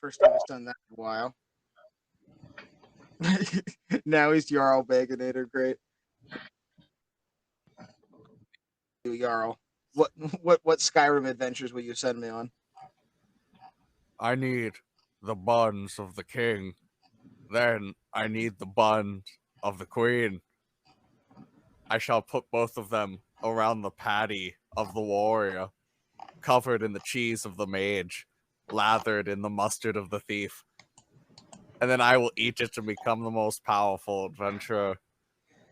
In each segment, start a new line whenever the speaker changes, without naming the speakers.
First time he's done that in a while. Now he's Jarl Baganator. Great. Jarl. What Skyrim adventures will you send me on?
I need the buns of the king. Then I need the buns of the queen. I shall put both of them around the patty of the warrior, covered in the cheese of the mage, lathered in the mustard of the thief. And then I will eat it to become the most powerful adventurer,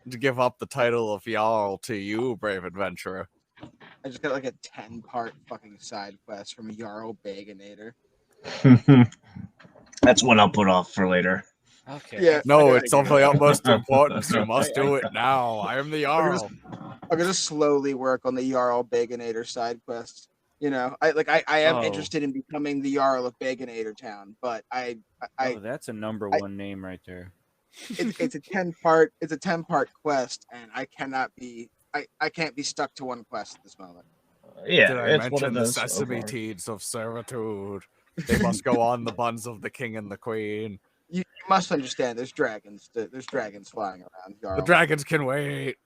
to give up the title of Jarl to you, brave adventurer.
I just got like a 10-part fucking side quest from Jarl Baganator.
That's one I'll put off for later.
Okay.
Yeah.
No, it's of the utmost importance. You must do it now. I am the Jarl.
I'm gonna slowly work on the Jarl Baganator side quest. You know, I am interested in becoming the Jarl of Baganator Town, but
that's a number one name right there.
It's a 10-part quest, and I can't be stuck to one quest at this moment.
Yeah,
did I
it's one
mention
of
the
those
sesame teeds of servitude? They must go on the buns of the king and the queen.
You must understand. There's dragons. There's dragons flying around. Jarl.
The dragons can wait,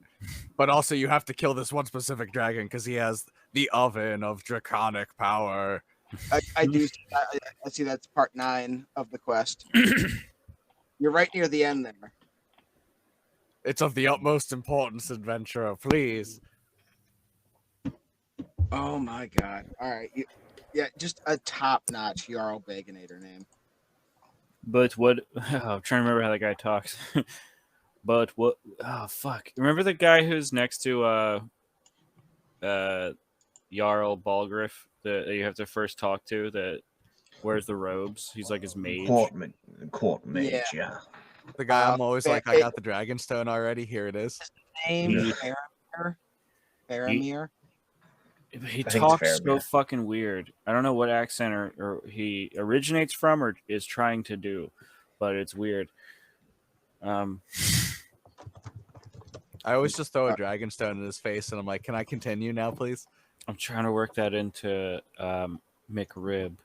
but also you have to kill this one specific dragon because he has the oven of draconic power.
I do. I see that's part 9 of the quest. You're right near the end there.
It's of the utmost importance, adventurer. Please.
Oh my god! All right, just a top-notch Jarl Baganator name.
But what? I'm trying to remember how that guy talks. But what? Oh fuck! Remember the guy who's next to Jarl Balgriff that you have to first talk to? That wears the robes. He's like his mage.
Court mage, yeah.
The guy I'm always like, I got the dragon stone already. Here it is.
Name Faramir.
He talks so fucking weird. I don't know what accent or he originates from or is trying to do, but it's weird.
I always just throw a dragon stone in his face, and I'm like, "Can I continue now, please?"
I'm trying to work that into McRib.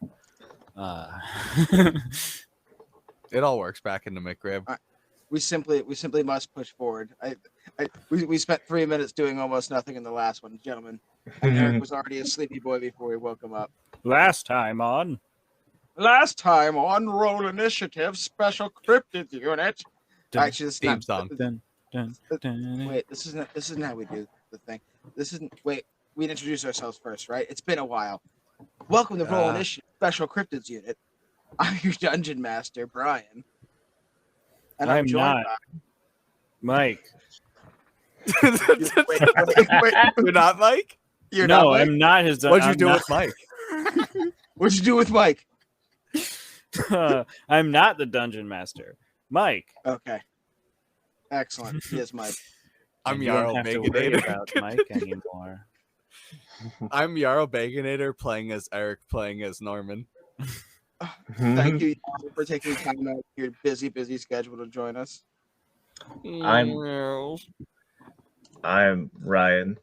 It all works back into McRib.
We simply must push forward. We spent 3 minutes doing almost nothing in the last one, gentlemen. And Eric was already a sleepy boy before we woke him up.
Last time on
Roll Initiative Special Cryptid Unit. Actually, this
theme song.
Wait, this isn't how we do the thing. Wait, we'd introduce ourselves first, right? It's been a while. Welcome to Roll Initiative Special Cryptids Unit. I'm your dungeon master, Brian. And I'm joined by
Mike.
wait,
You're not Mike?
You're not Mike?
I'm not his.
What'd you do with Mike?
What'd you do with Mike?
I'm not the dungeon master. Mike.
Okay. Excellent. He is Mike.
I'm
You don't
Jarl
have to worry
Baganator.
about Mike anymore.
I'm Jarl Baganator playing as Eric, playing as Norman.
Thank you for taking time out of your busy schedule to join us.
I'm Ryan,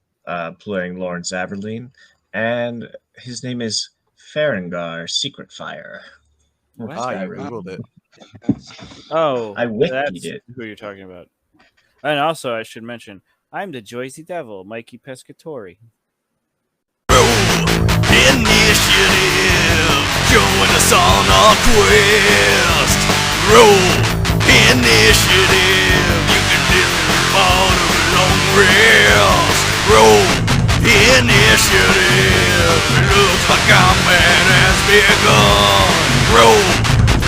playing Lawrence Aberline, and his name is Farengar Secret Fire.
What?
Ah, you googled it.
Oh,
I wikied
that's
it.
who you're talking about. And also, I should mention, I'm the Joyzy Devil, Mikey Pescatori.
Initiative, join us on our quest. Roll initiative, you can dip out of a long rest. Roll initiative, it looks like combat has begun. Roll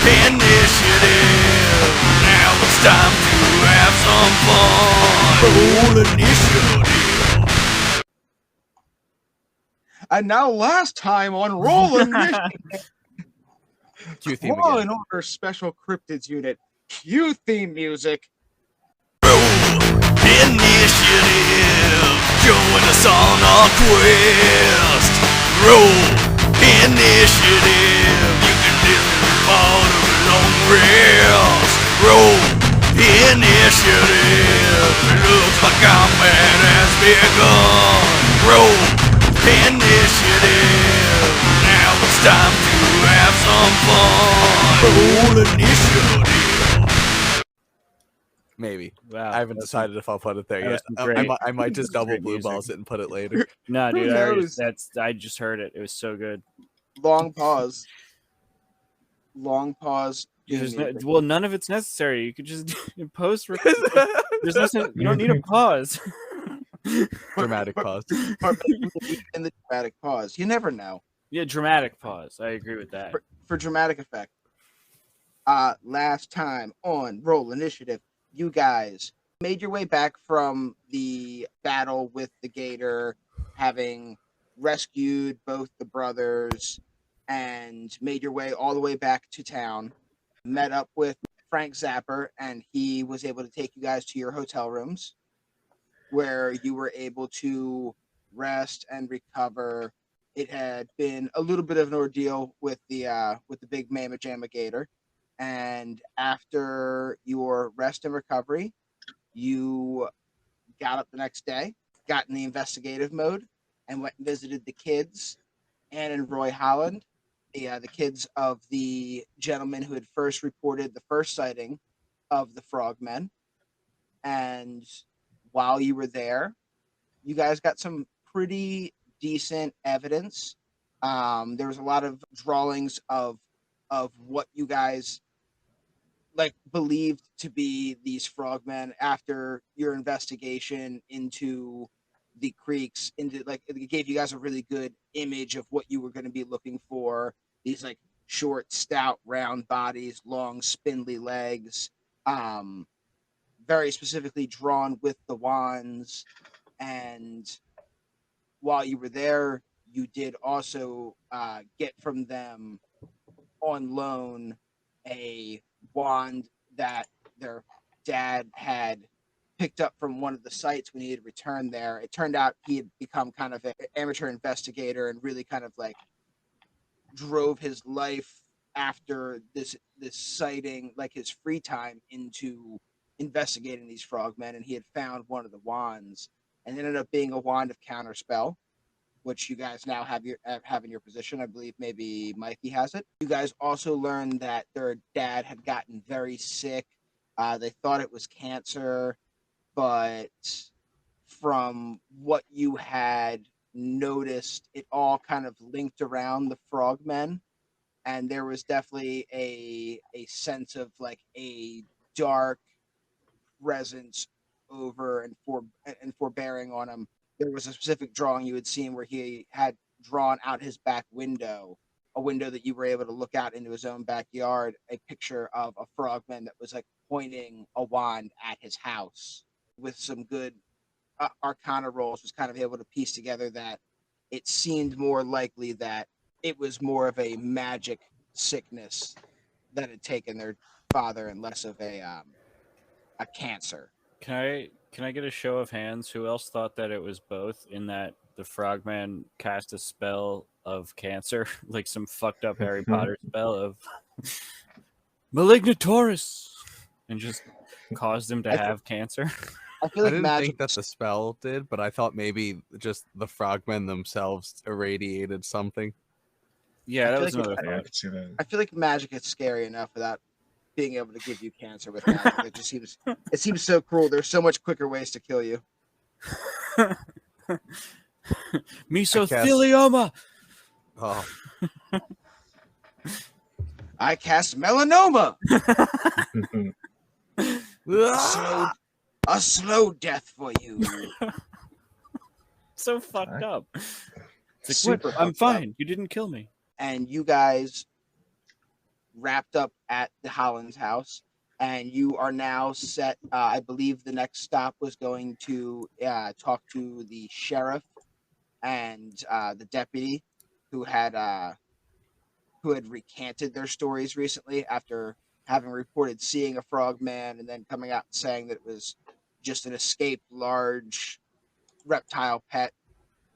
initiative, now it's time to have some fun. Roll initiative.
And now, last time on Roll Initiative,
Cue theme
Law
again.
and Order Special Cryptids Unit, cue theme music.
Initiative, join us on our quest. Roll initiative, you can dip out of a long rest. Roll initiative, it looks like combat has begun. Roll initiative, now it's time to have some fun. Roll initiative.
Maybe.
Wow.
I haven't
that's
decided if I'll put it there
that
yet.
was some great-
I might just double
great
blue
music.
balls it and put it later.
No,
Who
dude,
knows?
I just heard it. It was so good.
Long pause. Long pause.
There's
theme
no,
music.
well, none of it's necessary. You could just post. There's nothing. You don't need a pause.
Dramatic pause.
But in the dramatic pause, you never know.
Yeah, dramatic pause. I agree with that.
For dramatic effect. Last time on Roll Initiative, you guys made your way back from the battle with the gator, having rescued both the brothers, and made your way all the way back to town. Met up with Frank Zapper, and he was able to take you guys to your hotel rooms, where you were able to rest and recover. It had been a little bit of an ordeal with the big Mama Jamma Gator, and after your rest and recovery, you got up the next day, got in the investigative mode, and went and visited the kids, Anne and Roy Holland, the kids of the gentleman who had first reported the first sighting of the frogmen. And while you were there, you guys got some pretty decent evidence. There was a lot of drawings of what you guys like believed to be these frogmen after your investigation into the creeks. Into like it gave you guys a really good image of what you were going to be looking for. These like short, stout, round bodies, long, spindly legs. Very specifically drawn with the wands. And while you were there, you did also get from them on loan a wand that their dad had picked up from one of the sites when he had returned there. It turned out he had become kind of an amateur investigator and really kind of like drove his life after this sighting, like his free time, into investigating these frogmen. And he had found one of the wands, and it ended up being a wand of counterspell, which you guys now have in your position. I believe maybe Mikey has it. You guys also learned that their dad had gotten very sick. They thought it was cancer, but from what you had noticed, it all kind of linked around the frogmen, and there was definitely a sense of like a dark presence over and forbearing on him. There was a specific drawing you had seen where he had drawn out his back window, a window that you were able to look out into his own backyard, a picture of a frogman that was like pointing a wand at his house. With some good arcana rolls, was kind of able to piece together that it seemed more likely that it was more of a magic sickness that had taken their father and less of a cancer.
Can I get a show of hands? Who else thought that it was both? In that the frogman cast a spell of cancer, like some fucked up Harry Potter spell of Malignatoris, and just caused him to have cancer.
I feel
I
like
didn't
magic.
think that the spell did, but I thought maybe just the frogmen themselves irradiated something.
Yeah,
I
that
feel
was
like
another
Yeah, I
thought.
could see that.
I feel like magic is scary enough without being able to give you cancer with magic. It seems so cruel. There's so much quicker ways to kill you.
Mesothelioma.
Oh,
I cast melanoma.
Ah!
A slow death for you.
So fucked up. It's like,
Super
what? I'm
fucked up.
fine. You didn't kill me.
And you guys wrapped up at the Hollands house, and you are now set. I believe the next stop was going to talk to the sheriff and the deputy who had recanted their stories recently after having reported seeing a frogman and then coming out and saying that it was just an escaped large reptile pet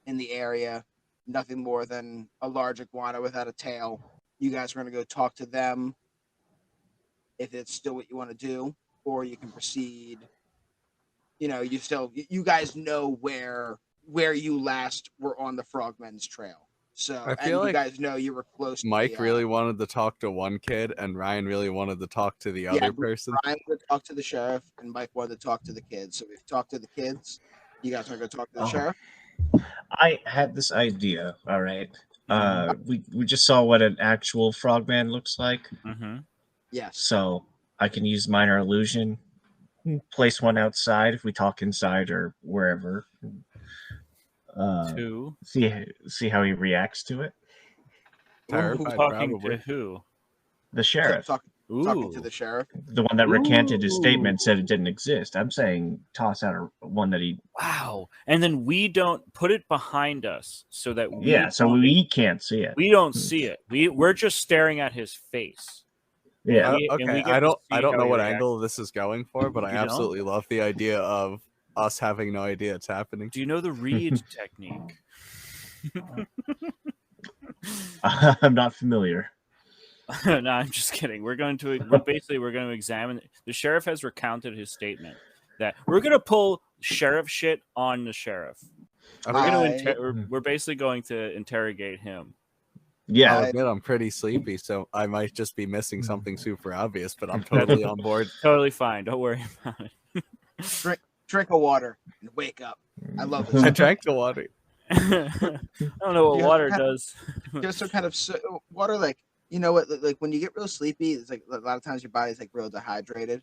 in the area, nothing more than a large iguana without a tail. You guys are going to go talk to them if it's still what you want to do, or you can proceed. You guys know where you last were on the frogmen's trail. So,
I
and
feel
you
like
guys know you were close.
Mike
to
really wanted to talk to one kid, and Ryan really wanted to talk to the other person.
Ryan would talk to the sheriff, and Mike wanted to talk to the kids. So we've talked to the kids. You guys want to go talk to the
Oh.
sheriff?
I had this idea. All right.
Mhm.
We just saw what an actual frogman looks like,
Mm-hmm.
Yes.
so I can use minor illusion, place one outside if we talk inside or wherever.
Two.
See how he reacts to it.
Terrified,
Talking
probably.
to who?
The sheriff,
Talking to
Ooh.
the sheriff.
the one that recanted his
Ooh.
statement, said it didn't exist. I'm saying toss out one that he.
Wow. And then we don't put it behind us so that
So we can't see it.
we don't see it. We're just staring at his face.
Yeah.
And we
Okay,
get
I
to
don't
see
know
how he
what
reacts.
angle this is going for, but I
You don't?
absolutely love the idea of us having no idea it's happening.
Do you know the read technique?
I'm not familiar.
No, I'm just kidding. We're going to examine. The sheriff has recounted his statement that we're going to pull sheriff shit on the sheriff. We're basically going to interrogate him.
Yeah.
I'll admit I'm pretty sleepy, so I might just be missing something super obvious, but I'm totally on board.
Totally fine. Don't worry about it.
Drink of water and wake up. I love this.
I drank the water.
I don't know what
You
water
have-
does.
Just some kind of water, like you know what, like when you get real sleepy, it's like a lot of times your body's like real dehydrated.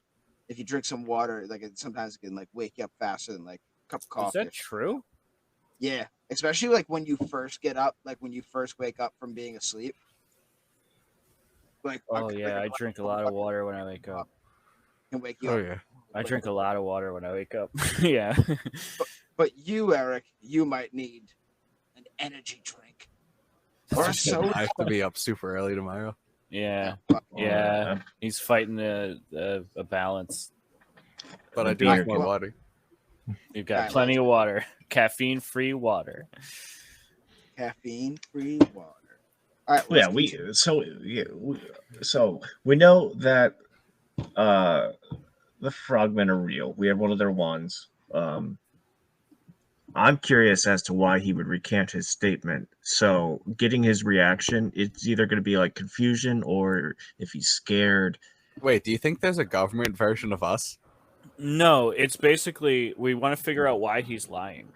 If you drink some water, like sometimes it can like wake you up faster than like a cup of coffee.
Is that true?
Yeah, especially like when you first get up, like when you first wake up from being asleep. Like
Oh yeah, I drink a lot of water when I wake up.
Can wake you
Oh
up.
yeah.
I drink a lot of water when I wake up. Yeah.
But you, Eric, you might need an energy drink or a
I
soda.
have to be up super early tomorrow.
Yeah.
Fuck.
Yeah. He's fighting a balance.
But I do
Beer.
have more water.
You've got
Alright,
plenty of water. Caffeine-free water.
Caffeine-free water. All right.
Yeah,
let's
so we know that the frogmen are real. We have one of their wands. I'm curious as to why he would recant his statement. So getting his reaction, it's either going to be like confusion or if he's scared.
Wait, do you think there's a government version of us?
No, it's basically we want to figure out why he's lying.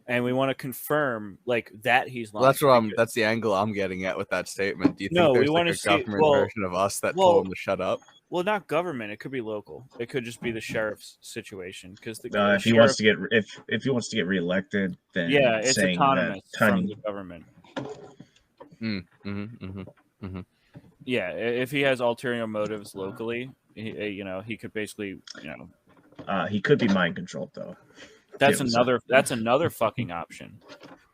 And we want to confirm like that he's lying.
Well, that's what that's the angle I'm getting at with that statement. Do you think
No, we
there's like
wanna
a
see-
government
well-
version of us that
well-
told him to shut up?
Well, not government. It could be local. It could just be the sheriff's situation because the
If he wants to get if he wants to get reelected, then
yeah, it's
saying
autonomous
that
from
tiny
the government.
Yeah,
if he has ulterior motives locally, he could basically,
he could be mind controlled though.
that's
It was-
another fucking option.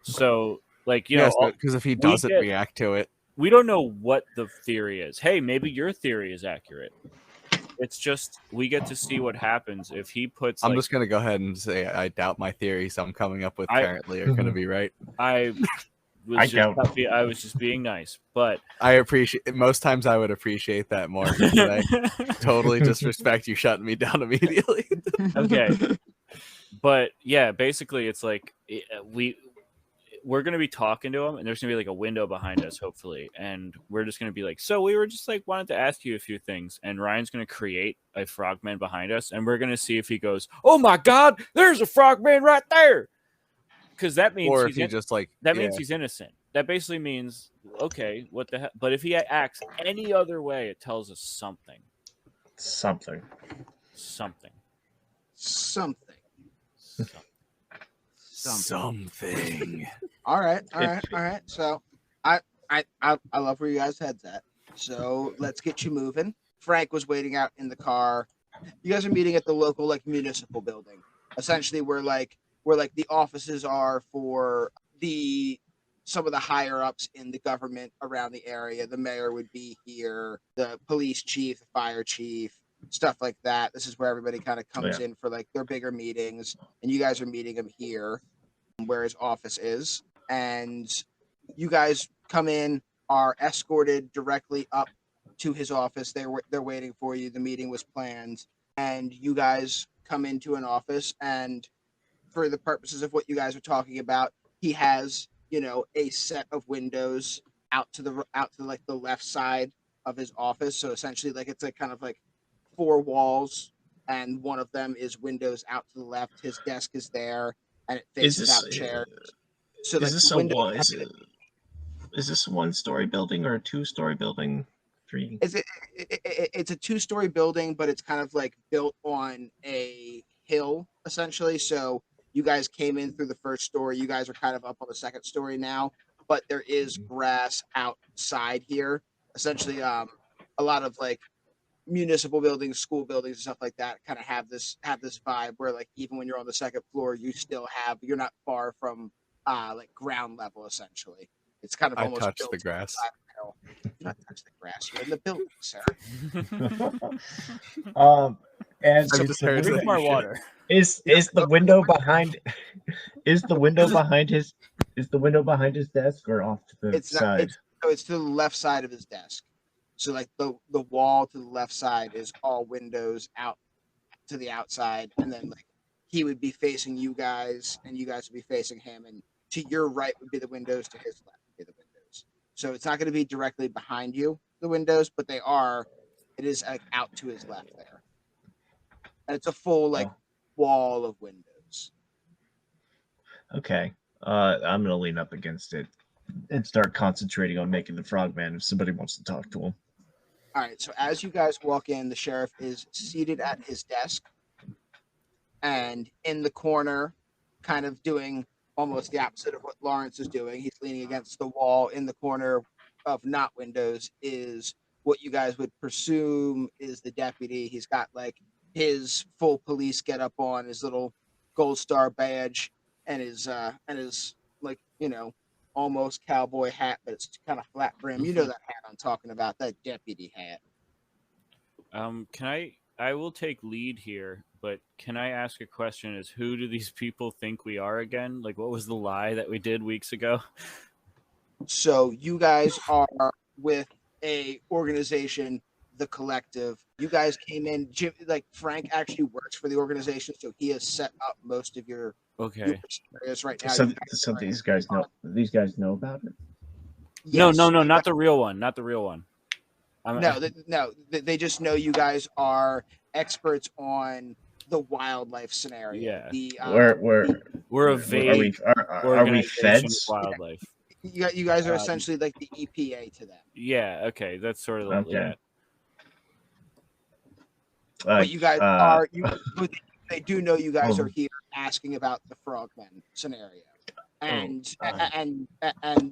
So, like,
because if he doesn't react to it,
we don't know what the theory is. Hey, maybe your theory is accurate. It's just we get to see what happens if he puts.
I'm just gonna go ahead and say I doubt my theories I'm coming up with currently are gonna be right.
I was just being nice, but
I appreciate most times I would appreciate that more. I totally disrespect you shutting me down immediately.
Okay. But yeah, basically it's like we're going to be talking to him and there's going to be like a window behind us, hopefully. And we're just going to be like, so we were just like wanted to ask you a few things. And Ryan's going to create a frogman behind us. And we're going to see if he goes, oh my God, there's a frogman right there. Because that means
or if he just like
means he's innocent. That basically means, okay, what the hell? But if he acts any other way, it tells us something.
Something.
All right. So I love where you guys' heads at. So let's get you moving. Frank was waiting out in the car. You guys are meeting at the local like municipal building. Essentially, where the offices are for some of the higher ups in the government around the area. The mayor would be here, the police chief, the fire chief, stuff like that. This is where everybody kind of comes in for like their bigger meetings, and you guys are meeting him here where his office is. And you guys come in, are escorted directly up to his office. They're waiting for you. The meeting was planned, and you guys come into an office, and for the purposes of what you guys are talking about, he has a set of windows out to like the left side of his office. So essentially, like it's like kind of like four walls, and one of them is windows out to the left. His desk is there, and it
Is
faces
this
out chairs. So
is
like
this
the
a
window
one? Is this a one-story building or a two-story building? Three.
it's a two-story building, but it's kind of like built on a hill essentially. So you guys came in through the first story. You guys are kind of up on the second story now, but there is grass outside here. Essentially, a lot of like municipal buildings, school buildings, and stuff like that kind of have this vibe where like even when you're on the second floor, you're not far from like ground level essentially. It's kind of
I
almost
touched
built
the grass.
inside the hill. Do not touch the grass. You're in the building, sir.
And
So
I just heard
Drink
that
more
you should-
water.
is the window behind is the window behind his desk or off to the
it's not.
side?
It's to the left side of his desk. So like the wall to the left side is all windows out to the outside, and then like he would be facing you guys, and you guys would be facing him, and to your right would be the windows, to his left would be the windows. So it's not going to be directly behind you, the windows, but they are. It is like out to his left there, and it's a full like wall of windows.
Okay. I'm gonna lean up against it and start concentrating on making the frogman if somebody wants to talk to him.
All right. So as you guys walk in, the sheriff is seated at his desk, and in the corner, kind of doing almost the opposite of what Lawrence is doing. He's leaning against the wall in the corner of not windows is what you guys would presume is the deputy. He's got like his full police get up on, his little gold star badge, and his like almost cowboy hat, but it's kind of flat brim. You know that hat I'm talking about, that deputy hat.
I will take lead here, but can I ask a question? Is who do these people think we are again? Like, what was the lie that we did weeks ago?
So you guys are with a organization, the Collective. You guys came in. Jim, like Frank, actually works for the organization, so he has set up most of your
Okay.
areas right now.
So these guys know about it.
No,
Yes,
not the real one. Not the real one.
They just know you guys are experts on the wildlife scenario.
Yeah.
We're
a vague
are we
organization of
feds?
wildlife.
You guys are essentially like the EPA to them.
Yeah. Okay. That's sort of
Okay.
yeah.
But you guys are they do know you guys are here asking about the frogmen scenario, and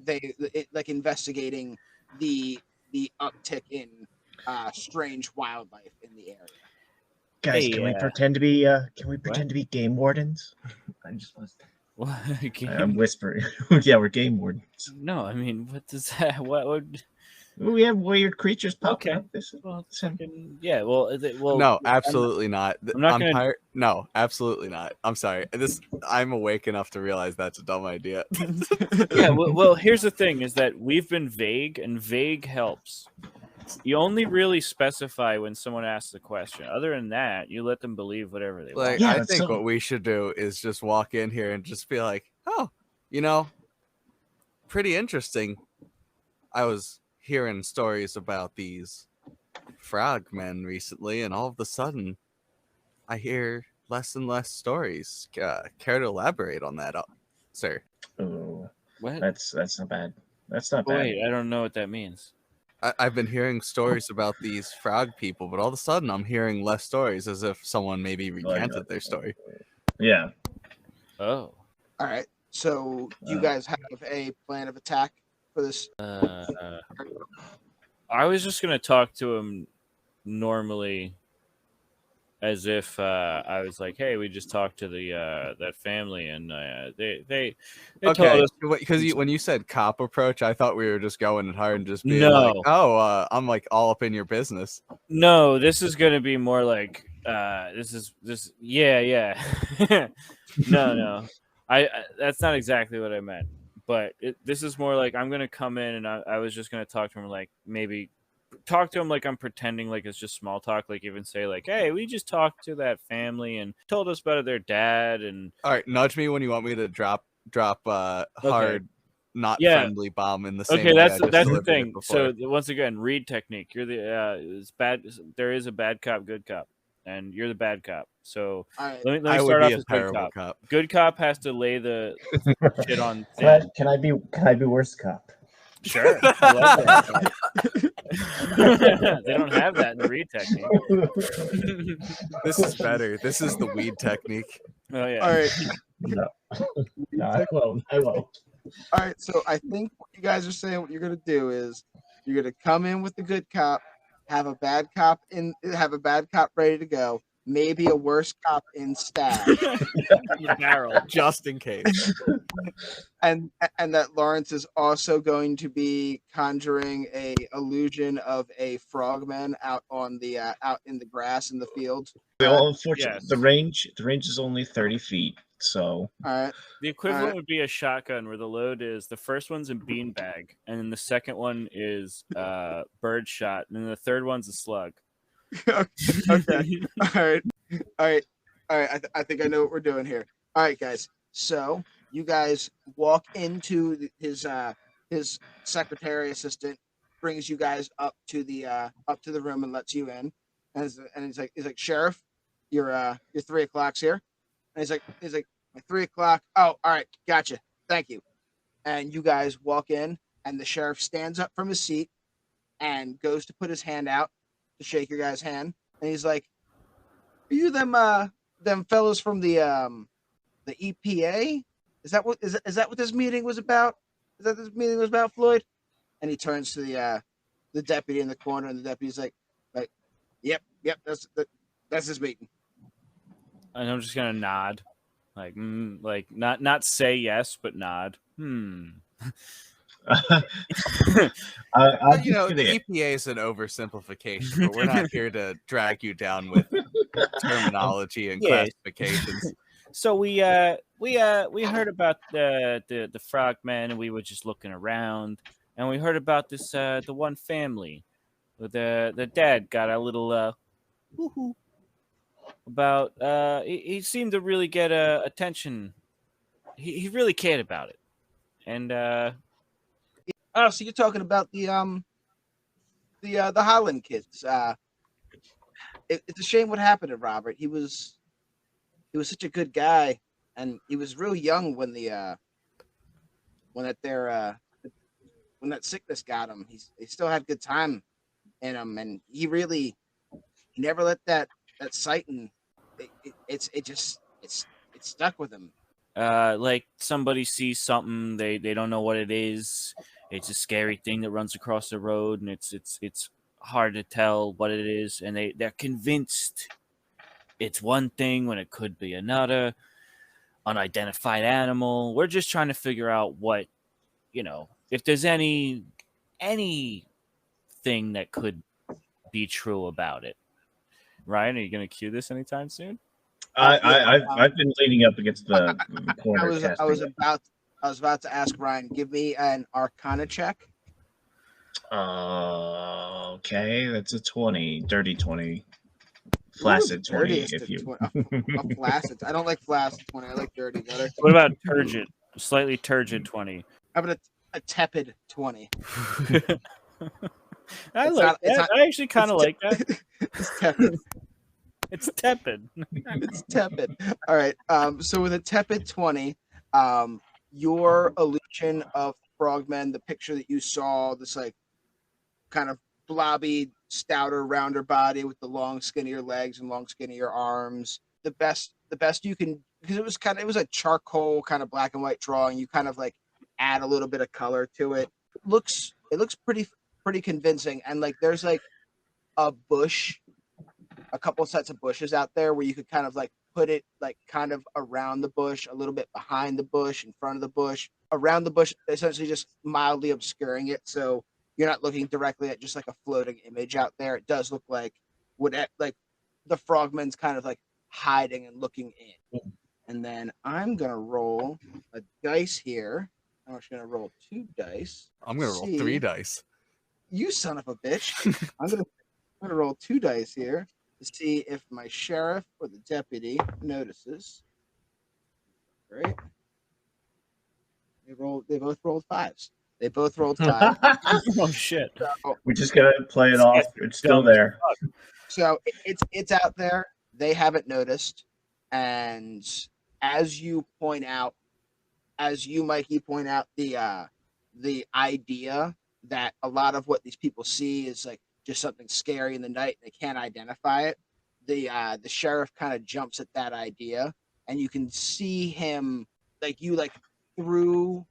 they like investigating the uptick in strange wildlife in the area.
Guys,
Hey,
can we pretend to be game wardens? I just was. I'm whispering. Yeah, we're game wardens.
No, I mean, what does that? What would?
We have weird creatures popping
Okay.
up.
Well, yeah. Well,
no, absolutely not.
I'm not gonna.
tired. No, absolutely not. I'm sorry. I'm awake enough to realize that's a dumb idea.
Yeah. Well, here's the thing: is that we've been vague, and vague helps. You only really specify when someone asks a question. Other than that, you let them believe whatever they want.
Yeah,
I think
so-
what we should do is just walk in here and just be like, oh, pretty interesting. I was hearing stories about these frogmen recently, and all of a sudden, I hear less and less stories. Care to elaborate on that, sir?
Oh,
What?
that's not bad. That's not bad.
Wait, I don't know what that means.
I've been hearing stories about these frog people, but all of a sudden I'm hearing less stories, as if someone maybe recanted their story.
Yeah.
Oh.
All right. So you guys have a plan of attack for this?
I was just gonna talk to him normally, as if I was like, "Hey, we just talked to the that family, and they told
Okay,
us."
because when you said cop approach, I thought we were just going at hard and just being
No.
like, "Oh, I'm like all up in your business."
No, this is gonna be more like yeah. No. I that's not exactly what I meant, but this is more like I'm gonna come in and I was just gonna talk to him, like maybe talk to him like I'm pretending like it's just small talk, like even say like, "Hey, we just talked to that family and told us about their dad," and
All right, nudge me when you want me to drop hard not
Yeah.
friendly bomb in the same
Okay,
way I
that's
just
the
delivered it
thing.
before.
So once again, read technique. You're the it's bad. There is a bad cop, good cop, and you're the bad cop. So
All right.
let me
I would
start
be
off
a
as good
terrible
cop.
cop.
Good cop has to lay the shit on
Can I,
thin.
can I be worst cop?
Sure, I love worst cop. They don't have that in the read technique.
This is better. This is the weed technique.
Oh yeah.
All right.
No, no, I won't. I won't.
All right. So I think what you guys are saying, what you're gonna do is you're gonna come in with the good cop, have a bad cop ready to go, maybe a worse cop in stash,
The barrel.
Just in case.
and that Lawrence is also going to be conjuring a illusion of a frogman out on the out in the grass in the fields.
Well, unfortunately,
yes.
the range is only 30 feet. So
All right.
The equivalent
Alright.
would be a shotgun where the load is the first one's a beanbag, and then the second one is bird shot, and then the third one's a slug.
Okay. All right. All right. All right. I think I know what we're doing here. All right, guys. So you guys walk into his secretary assistant brings you guys up to the room and lets you in, and he's like Sheriff, your 3 o'clock's here, and he's like my 3 o'clock. Oh, all right, gotcha. Thank you. And you guys walk in, and the sheriff stands up from his seat and goes to put his hand out to shake your guys' hand, and he's like, "Are you them fellows from the EPA? Is that what this meeting was about? Is that this meeting was about, Floyd?" And he turns to the deputy in the corner, and the deputy's like, "Yep, that's his meeting."
And I'm just gonna nod, like not say yes, but nod.
I'll
You know,
just
the
gonna-
EPA is an oversimplification, but we're not here to drag you down with terminology and
Yes.
classifications.
So we heard about the frogmen, and we were just looking around, and we heard about this the one family where the dad got a little woohoo about he seemed to really get attention. He really cared about it, and
Oh, so you're talking about the Holland kids. It's a shame what happened to Robert. He was such a good guy, and he was real young when when that sickness got him. He still had good time in him, and he never let that sighting. It stuck with him.
like somebody sees something, they don't know what it is. It's a scary thing that runs across the road, and it's hard to tell what it is, and they're convinced it's one thing when it could be another unidentified animal. We're just trying to figure out what, if there's anything that could be true about it. Ryan, are you going to cue this anytime soon?
I've been leaning up against the corner.
I was about to ask Ryan, give me an Arcana check.
Okay, that's a 20, dirty 20, flaccid 20. If you
a flaccid. I don't like flaccid 20. I like dirty better.
What about turgid? Slightly turgid 20.
How about a tepid 20?
I
It's
like
not- it's
that.
not-
I actually kind of like that.
It's tepid.
It's tepid.
It's tepid. All right. So with a tepid 20, your illusion of frogmen, the picture that you saw, this like kind of blobby, stouter, rounder body with the long, skinnier legs and long, skinnier arms. The best you can, because it was a charcoal kind of black and white drawing. You kind of like add a little bit of color to it. It looks pretty convincing. And like there's like a bush, a couple sets of bushes out there where you could kind of like put it like kind of around the bush, a little bit behind the bush, in front of the bush, around the bush, essentially just mildly obscuring it. So you're not looking directly at just like a floating image out there. It does look like like the frogman's kind of like hiding and looking in. And then I'm gonna roll a dice here. I'm just gonna roll 2 dice.
I'm gonna roll 3 dice.
You son of a bitch! I'm gonna roll 2 dice here to see if my sheriff or the deputy notices. Right. They both rolled 5s. They both rolled 5.
Oh shit!
So,
We just gotta play it off. It's still
Dumb as
there.
so it's out there. They haven't noticed, and as you point out, as you Mikey point out, the idea that a lot of what these people see is like just something scary in the night. They can't identify it. The sheriff kind of jumps at that idea, and you can see him like threw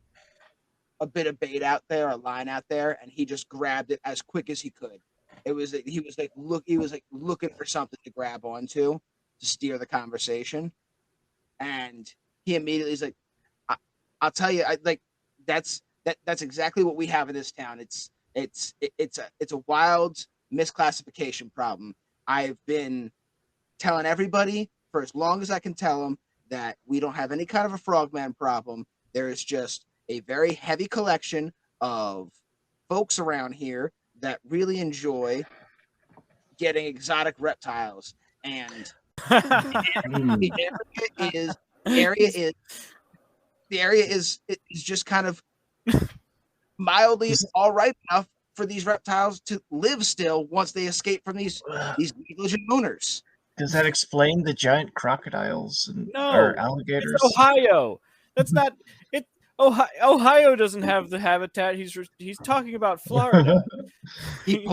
a bit of bait out there, a line out there, and he just grabbed it as quick as he could. He was like looking for something to grab onto to steer the conversation, and he immediately is like, I'll tell you, that's exactly what we have in this town. It's a wild misclassification problem. I've been telling everybody for as long as I can tell them that we don't have any kind of a frogman problem. There is just a very heavy collection of folks around here that really enjoy getting exotic reptiles, and the area is just kind of mildly all right enough for these reptiles to live still once they escape from these negligent owners.
Does that explain the giant crocodiles or alligators?
It's Ohio. That's not it. Ohio doesn't have the habitat. He's talking about Florida.
He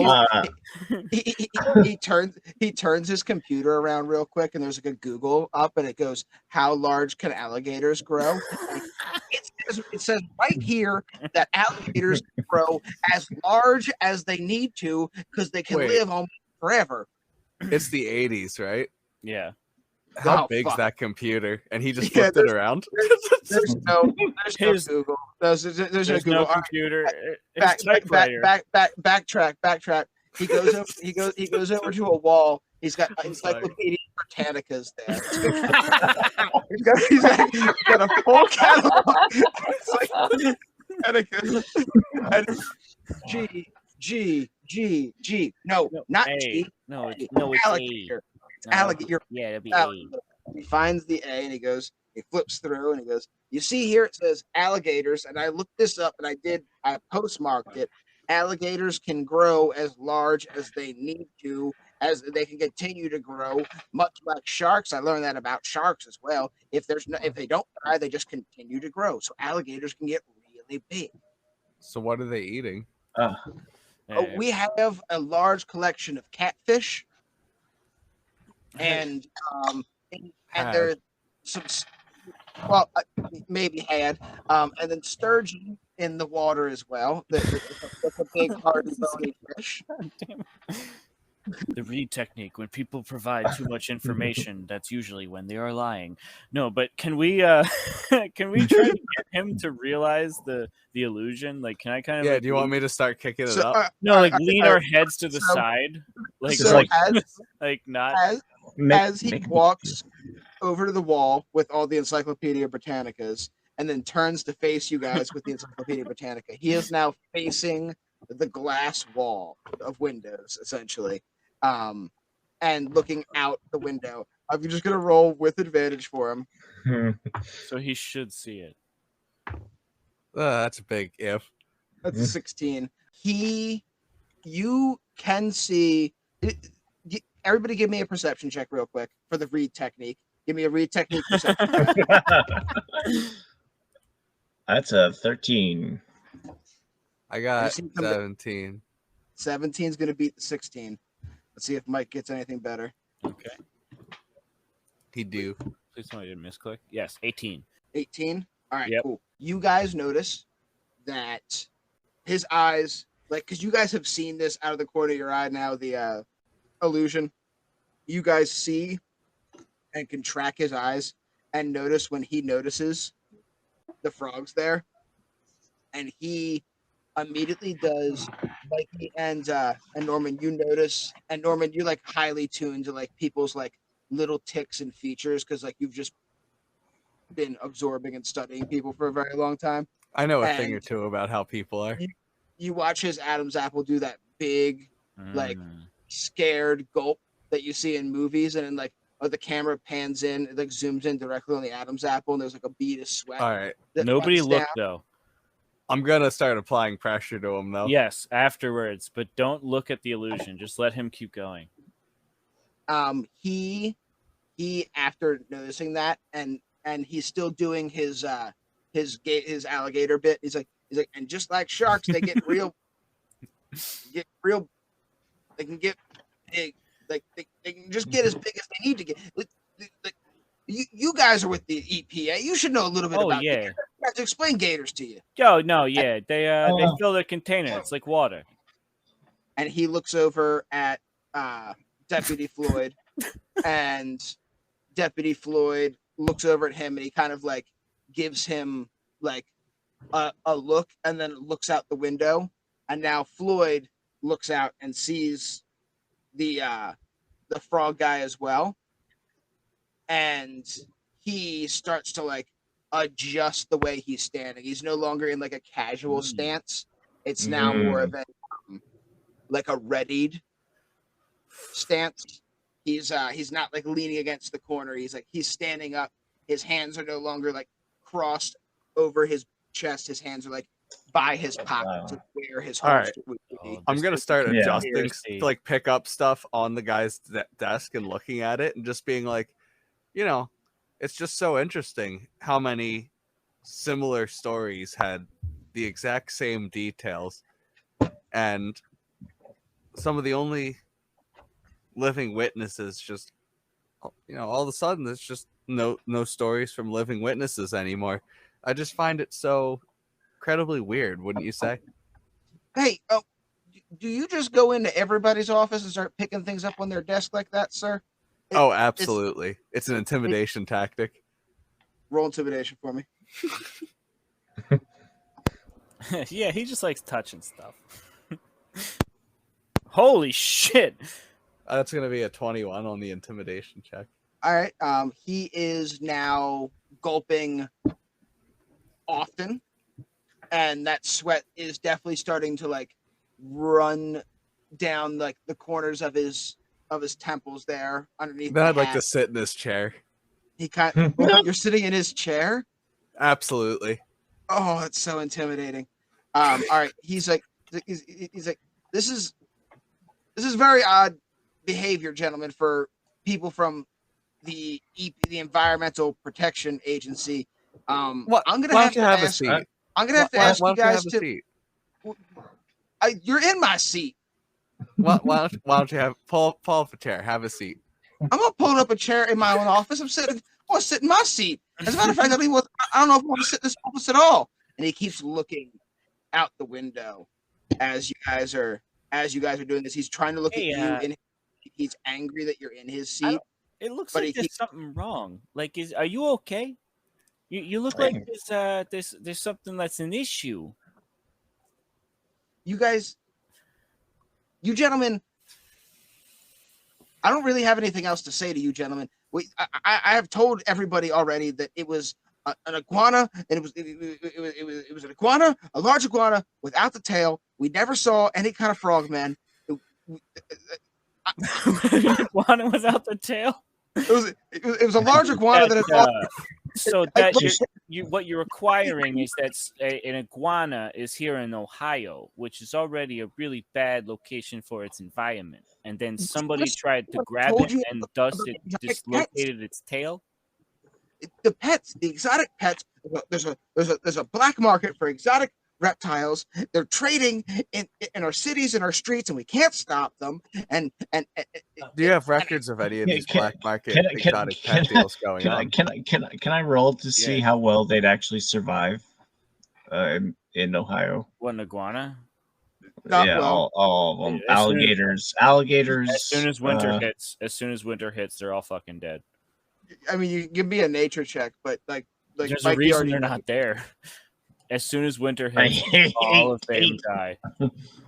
turns his computer around real quick, and there's like a Google up, and it goes, "How large can alligators grow?" It says right here that alligators can grow as large as they need to because they can live almost forever.
It's the 80s, right?
Yeah.
How big's that computer? And he just flipped it around.
There's no Google. There's no Google.
Computer.
Backtrack. He goes over to a wall. He's got Encyclopedia Britannicas there. he's got a full catalog. Britannicas. G. No, not
A.
G.
No, it's
alligator.
A.
It's alligator.
Yeah, it'll be
alligator. He finds the A and he flips through and he goes, you see here it says alligators, and I looked this up and I postmarked it. Alligators can grow as large as they need to, as they can continue to grow, much like sharks. I learned that about sharks as well. If they don't die, they just continue to grow. So alligators can get really big.
So what are they eating?
We have a large collection of catfish, and there's some, maybe had, and then sturgeon in the water as well. That's a big hardy bony fish.
The read technique, when people provide too much information, that's usually when they are lying. No, but can we try to get him to realize the illusion? Like, can I kind of
do you want me to start kicking it up?
No, like lean our heads to the side,
as he walks over to the wall with all the Encyclopedia Britannicas, and then turns to face you guys with the Encyclopedia Britannica. He is now facing the glass wall of windows, essentially, and looking out the window. I'm just going to roll with advantage for him.
So he should see it.
That's a big if.
That's a 16. You can see... Everybody give me a perception check real quick for the read technique. Give me a read technique perception check.
That's a 13.
I got 17.
17 is going to beat the 16. Let's see if Mike gets anything better.
Okay.
He do.
Please tell me I didn't misclick. Yes, 18.
18? All right,
Yep.
Cool. You guys notice that his eyes, because you guys have seen this out of the corner of your eye now, the illusion. You guys see and can track his eyes and notice when he notices the frogs there, and he immediately does Mikey and Norman, you notice, and Norman, you're highly tuned to people's little ticks and features because you've just been absorbing and studying people for a very long time.
I know a thing or two about how people are.
You watch his Adam's apple do that big scared gulp that you see in movies, and then the camera pans in, it zooms in directly on the Adam's apple, and there's a bead of sweat.
All right.
Nobody looked though.
I'm gonna start applying pressure to him though.
Yes, afterwards, but don't look at the illusion. Just let him keep going.
He after noticing that and he's still doing his alligator bit. He's like, and just like sharks, they get real, they can get big, like they can just get as big as they need to get. Like, you guys are with the EPA. You should know a little bit about.
Yeah.
I have to explain gators to you.
Oh no, yeah, they fill their container. It's like water.
And he looks over at Deputy Floyd, and Deputy Floyd looks over at him, and he kind of like gives him like a look, and then looks out the window. And now Floyd looks out and sees the frog guy as well, and he starts to like adjust the way he's standing. He's no longer in like a casual stance. It's now more of a like a readied stance. He's not like leaning against the corner. He's standing up. His hands are no longer like crossed over his chest. His hands are like by his pockets of where his holster would be.
I'm gonna start adjusting to like pick up stuff on the guy's desk and looking at it and just being like, it's just so interesting how many similar stories had the exact same details, and some of the only living witnesses just, all of a sudden there's just no stories from living witnesses anymore. I just find it so incredibly weird, wouldn't you say?
Hey, do you just go into everybody's office and start picking things up on their desk like that, sir?
Absolutely. It's an intimidation tactic.
Roll intimidation for me.
Yeah, he just likes touching stuff. Holy shit.
That's going to be a 21 on the intimidation check.
All right. He is now gulping often, and that sweat is definitely starting to like run down like the corners of his temples there underneath.
Then I'd like to sit in his chair.
You're sitting in his chair?
Absolutely.
Oh, it's so intimidating. All right. He's like, this is very odd behavior, gentlemen, for people from the Environmental Protection Agency. I'm gonna have to have a seat. I'm gonna have to ask you guys to. You're in my seat.
Why don't you pull up a chair? Have a seat.
I'm gonna pull up a chair in my own office. I want to sit in my seat. As a matter of fact, I don't know if I want to sit in this office at all. And he keeps looking out the window as you guys are doing this. He's trying to look at you, and he's angry that you're in his seat.
It looks like there's something wrong. Like, are you okay? You look like there's something that's an issue.
You gentlemen, I don't really have anything else to say to you, gentlemen. I have told everybody already that it was an iguana, and it was an iguana, a large iguana without the tail. We never saw any kind of frogmen.
Iguana without the tail.
It was a large iguana that had.
So that what you're requiring is that an iguana is here in Ohio, which is already a really bad location for its environment. And then somebody tried to grab it, and thus it dislocated its tail.
The exotic pets. There's a black market for exotic reptiles. They're trading in our cities and our streets, and we can't stop them. And
do you have records of any of these black market exotic pet deals going on?
Can I roll to see how well they'd actually survive in Ohio?
What, an iguana?
All of them. Alligators.
As soon as winter hits, they're all fucking dead.
I mean, you give me a nature check, but like
there's a reason they're not there. As soon as winter hits, all of them die.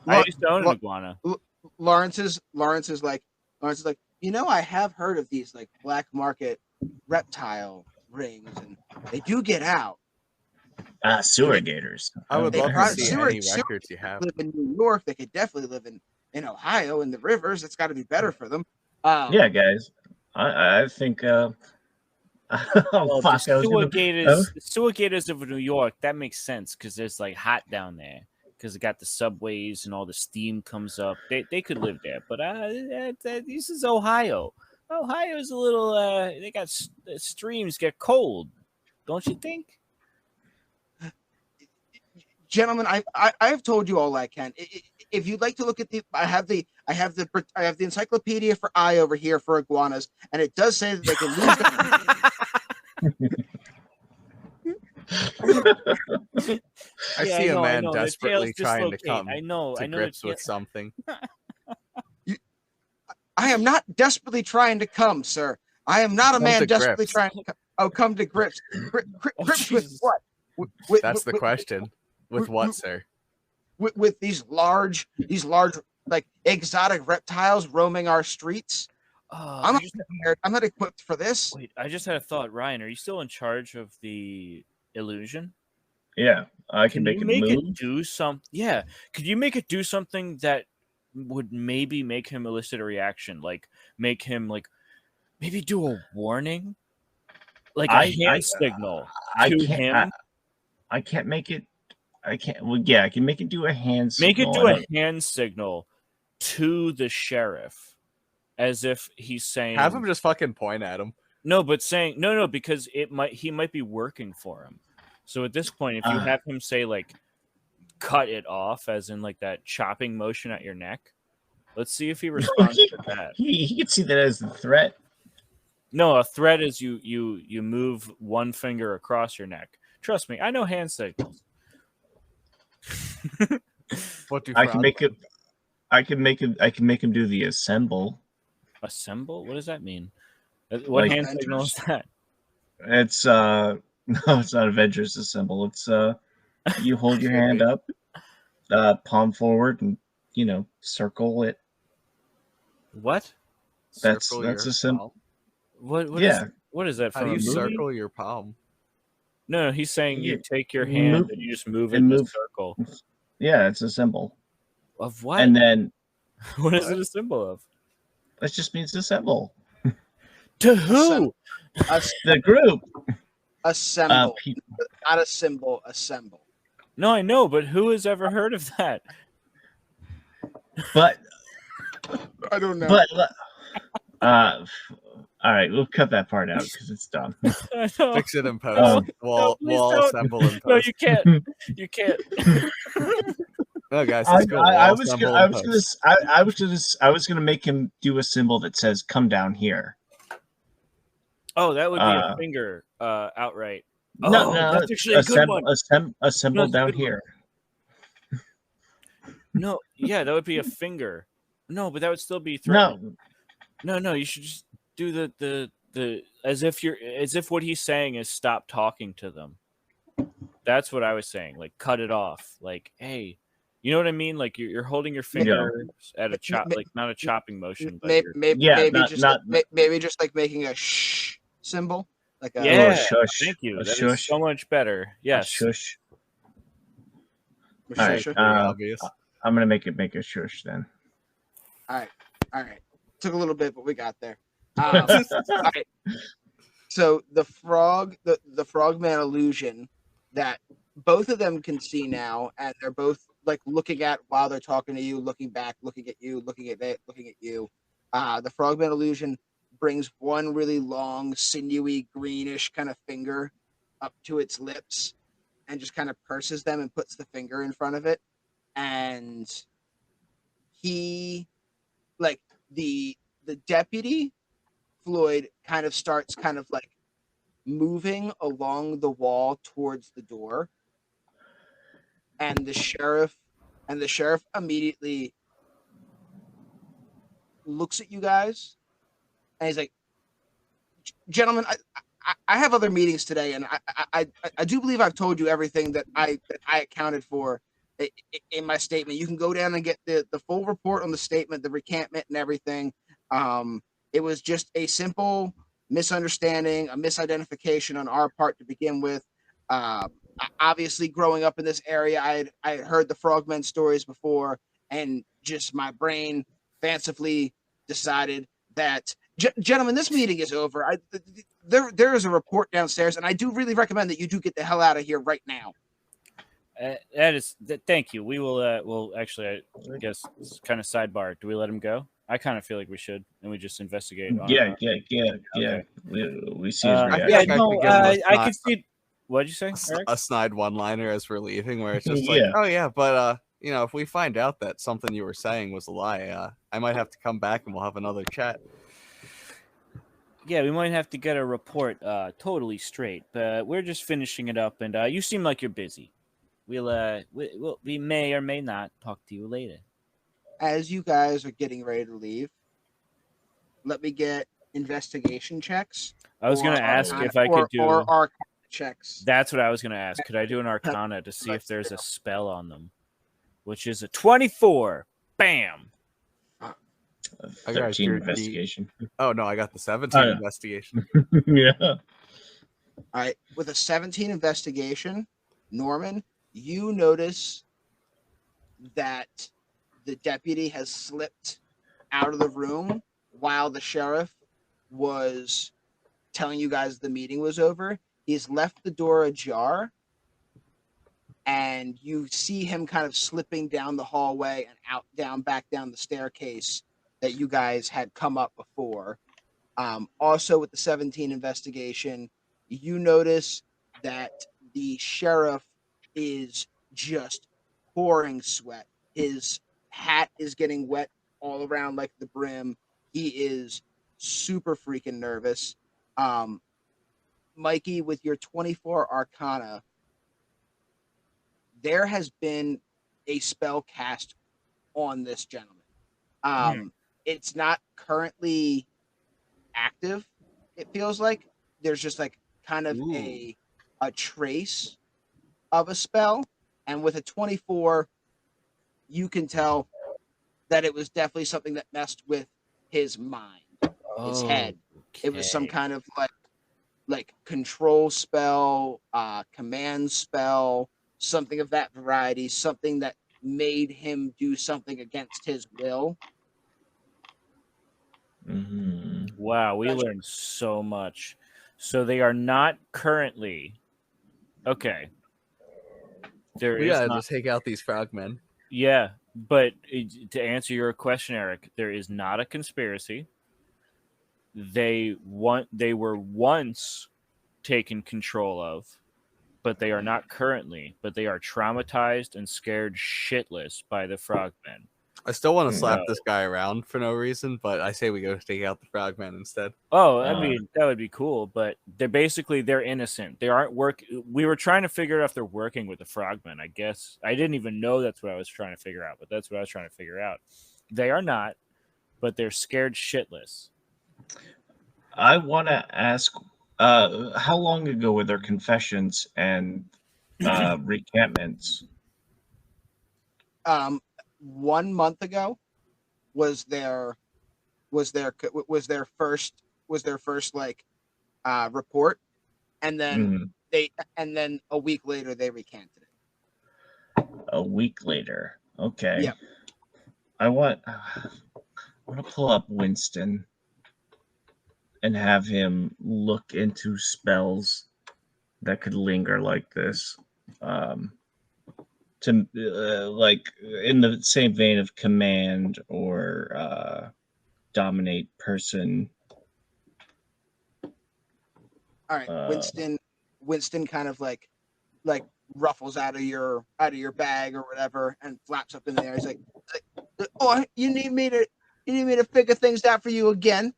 I used to own an iguana.
Lawrence is like, I have heard of these like black market reptile rings, and they do get out.
Sewer gators.
I would love to see any records you have.
Live in New York. They could definitely live in Ohio in the rivers. It's got to be better for them.
Yeah, guys. I think Oh
Well,
fuck!
the
I was
sewer
gonna.
gate
Oh,
is the sewer gate is of New York. That makes sense because there's like hot down there because it got the subways and all the steam comes up. They could live there, but this is Ohio. Ohio's a little. They got streams get cold, don't you think?
Gentlemen, I've told you all I can. If you'd like to look at I have the encyclopedia for eye over here for iguanas, and it does say that they can lose.
I
Yeah,
see a
I
man
know.
desperately
Their tails
trying to
dislocate.
come
I know
to
the
grips
tail-
with something.
I am not desperately trying to come, sir. I am not a
Come
man
to
desperately
grips.
trying to come. Oh, come to grips.
Oh,
Grips with
Jesus.
what?
That's the question. With what, sir?
With these large, like exotic reptiles roaming our streets. I'm not prepared. I'm not equipped for this.
Wait, I just had a thought. Ryan, are you still in charge of the illusion?
yeah, I can
you
make it
make
move.
it do some? Yeah. Could you make it do something that would maybe make him elicit a reaction? Like make him like maybe do a warning, like a hand signal
I
to
can't.
him.
I can't make it. I can't. Well, yeah, I can make it do a hand
Make it
signal.
do a hand signal to the sheriff, as if he's saying.
Have him just fucking point at him.
No, but saying no, because he might be working for him. So at this point, if you have him say like cut it off, as in like that chopping motion at your neck, let's see if he responds to that.
He could see that as a threat.
No, a threat is you move one finger across your neck. Trust me, I know hand signals.
What do
I can make it. I can make him do the assemble.
Assemble? What does that mean? What
Like
hand signal is that?
It's no, it's not Avengers Assemble. It's you hold your hand up, palm forward, and circle it.
What?
That's a symbol.
What
Yeah.
What is that
How
from
do
a
you
movie?
circle your palm?
No, he's saying you take your
You
hand
move-
and you just move it
and
in a
move-
circle.
Yeah, it's a symbol.
Of what?
And then
what is it a symbol of?
that just means assemble.
To who?
The group.
Assemble, not a symbol. Assemble.
No, I know, but who has ever heard of that?
But
I don't know.
but all right, we'll cut that part out because it's dumb.
I know.
Fix it in post.
No, please
We'll
don't.
assemble in post.
No, you can't. You can't.
No, guys, let's go.
I was gonna make him do a symbol that says "Come down here."
Oh, that would be a finger outright.
No,
that's actually a good one.
Assemble
No,
down
good one.
here.
No, yeah, that would be a finger. No, but that would still be threatening. No, you should just do the as if what he's saying is stop talking to them. That's what I was saying. Like cut it off. Like, hey, you know what I mean? Like you're holding your finger at a chop, like not a chopping motion, but
maybe just like making a shh symbol, like a
shush.
Thank you. That
Shush.
is so much better. Yes.
Shush.
All
right,
obvious.
I'm gonna make a shush then.
All right. Took a little bit, but we got there. All right. So the frogman illusion that both of them can see now, and they're both like looking at while they're talking to you, looking back, looking at you, looking at it, looking at you. The frogman illusion brings one really long, sinewy, greenish kind of finger up to its lips, and just kind of purses them and puts the finger in front of it, and he, like the deputy Floyd, kind of starts kind of like moving along the wall towards the door, and the sheriff immediately looks at you guys, and he's like, "Gentlemen, I have other meetings today, and I do believe I've told you everything that I accounted for in my statement. You can go down and get the full report on the statement, the recantment, and everything. It was just a simple misunderstanding, a misidentification on our part to begin with. Obviously, growing up in this area, I had heard the frogmen stories before, and just my brain fancifully decided that, gentlemen, this meeting is over. there is a report downstairs, and I do really recommend that you do get the hell out of here right now.
Thank you. We will. Well, actually, I guess it's kind of sidebar. Do we let him go? I kind of feel like we should, and we just investigate. On
Yeah.
Okay.
We see his
I feel
reaction.
like I could give him a
I
snide-
could see. What'd you say, Eric?
a snide one-liner as we're leaving, where it's just like,
Yeah.
oh yeah, but if we find out that something you were saying was a lie, I might have to come back and we'll have another chat.
Yeah, we might have to get a report totally straight, but we're just finishing it up, and you seem like you're busy. We may or may not talk to you later.
As you guys are getting ready to leave, let me get investigation checks.
I was going to
or
ask
arcana-
if I could do.
or arcana checks.
That's what I was going to ask. Could I do an arcana to see if there's a spell on them? Which is a 24. Bam!
I got
13
your
investigation.
Oh no, I got the 17
Oh, yeah.
investigation.
Yeah.
All right, with a 17 investigation, Norman, you notice that the deputy has slipped out of the room while the sheriff was telling you guys the meeting was over. He's left the door ajar, and you see him kind of slipping down the hallway and back down the staircase that you guys had come up before. Also, with the 17 investigation, you notice that the sheriff is just pouring sweat. His hat is getting wet all around like the brim. He is super freaking nervous. Mikey, with your 24 Arcana, there has been a spell cast on this gentleman. It's not currently active. It feels like there's just like kind of a trace of a spell, and with a 24, you can tell that it was definitely something that messed with his mind, his head. It was some kind of like control spell, command spell, something of that variety, something that made him do something against his will.
Mm-hmm.
Wow, we learned so much. So they are not currently. Okay. There
We
is
gotta
not.
just take out these frogmen.
Yeah, but to answer your question, Eric, there is not a conspiracy. They were once taken control of, but they are not currently. But they are traumatized and scared shitless by the frogmen.
I still want to slap
No.
this guy around for no reason, but I say we go take out the frogmen instead.
Oh, I mean, that would be cool, but they're innocent. They aren't We were trying to figure out if they're working with the frogmen, I guess. I didn't even know that's what I was trying to figure out, but that's what I was trying to figure out. They are not, but they're scared shitless.
I want to ask, how long ago were their confessions and recantments?
1 month ago was their first like report, and then a week later they recanted it.
A week later. Okay.
Yep.
I want to pull up Winston and have him look into spells that could linger like this. To like in the same vein of command or dominate person.
All right, Winston kind of like ruffles out of your bag or whatever and flaps up in the air. He's like, "Oh, you need me to figure things out for you again?"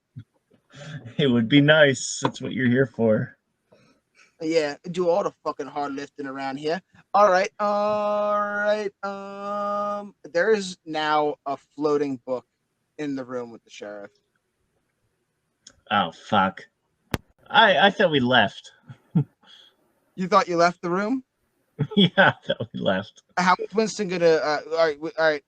It would be nice. That's what you're here for.
Yeah, do all the fucking hard lifting around here. All right. There is now a floating book in the room with the sheriff.
Oh fuck! I thought we left.
You thought you left the room?
Yeah, I thought we left.
How is Winston gonna? All right.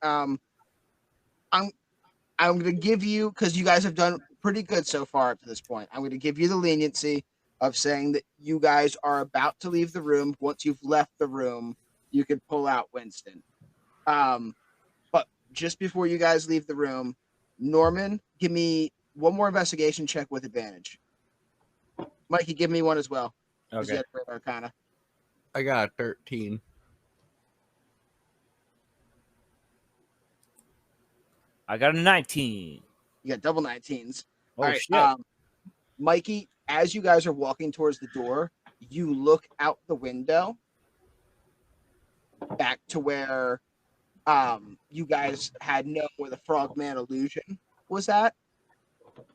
I'm gonna give you, because you guys have done pretty good so far up to this point. I'm gonna give you the leniency of saying that you guys are about to leave the room. Once you've left the room, you can pull out Winston. But just before you guys leave the room, Norman, give me one more investigation check with advantage. Mikey, give me one as well. 'Cause you
Okay.
had Great Arcana.
I got a 13.
I got a 19.
You got double 19s.
Oh
All right.
shit.
Mikey, as you guys are walking towards the door, you look out the window back to where you guys had known where the frogman illusion was at,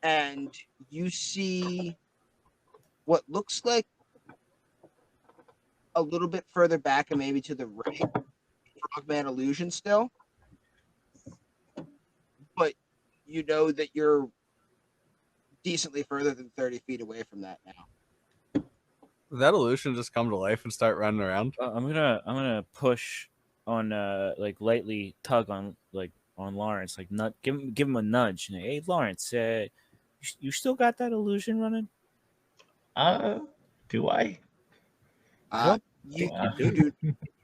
and you see what looks like a little bit further back and maybe to the right, frogman illusion still, but you know that you're decently further than 30 feet away from that now.
Did that illusion just come to life and start running around?
I'm gonna push on like lightly tug on Lawrence, like give him a nudge. And, hey Lawrence, you still got that illusion running?
Do I?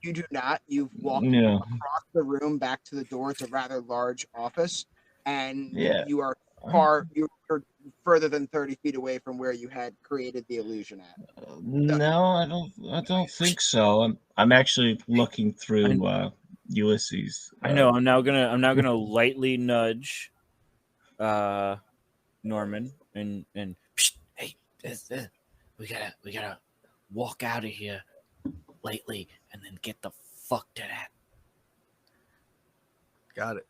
You do not. You've walked
No.
across the room back to the door. It's a rather large office, and
Yeah.
you are you're further than 30 feet away from where you had created the illusion at.
No, I don't think so. I'm actually looking through Ulysses.
I know. I'm now gonna lightly nudge Norman and Psst, hey, we gotta walk out of here lightly and then get the fuck to that.
Got it.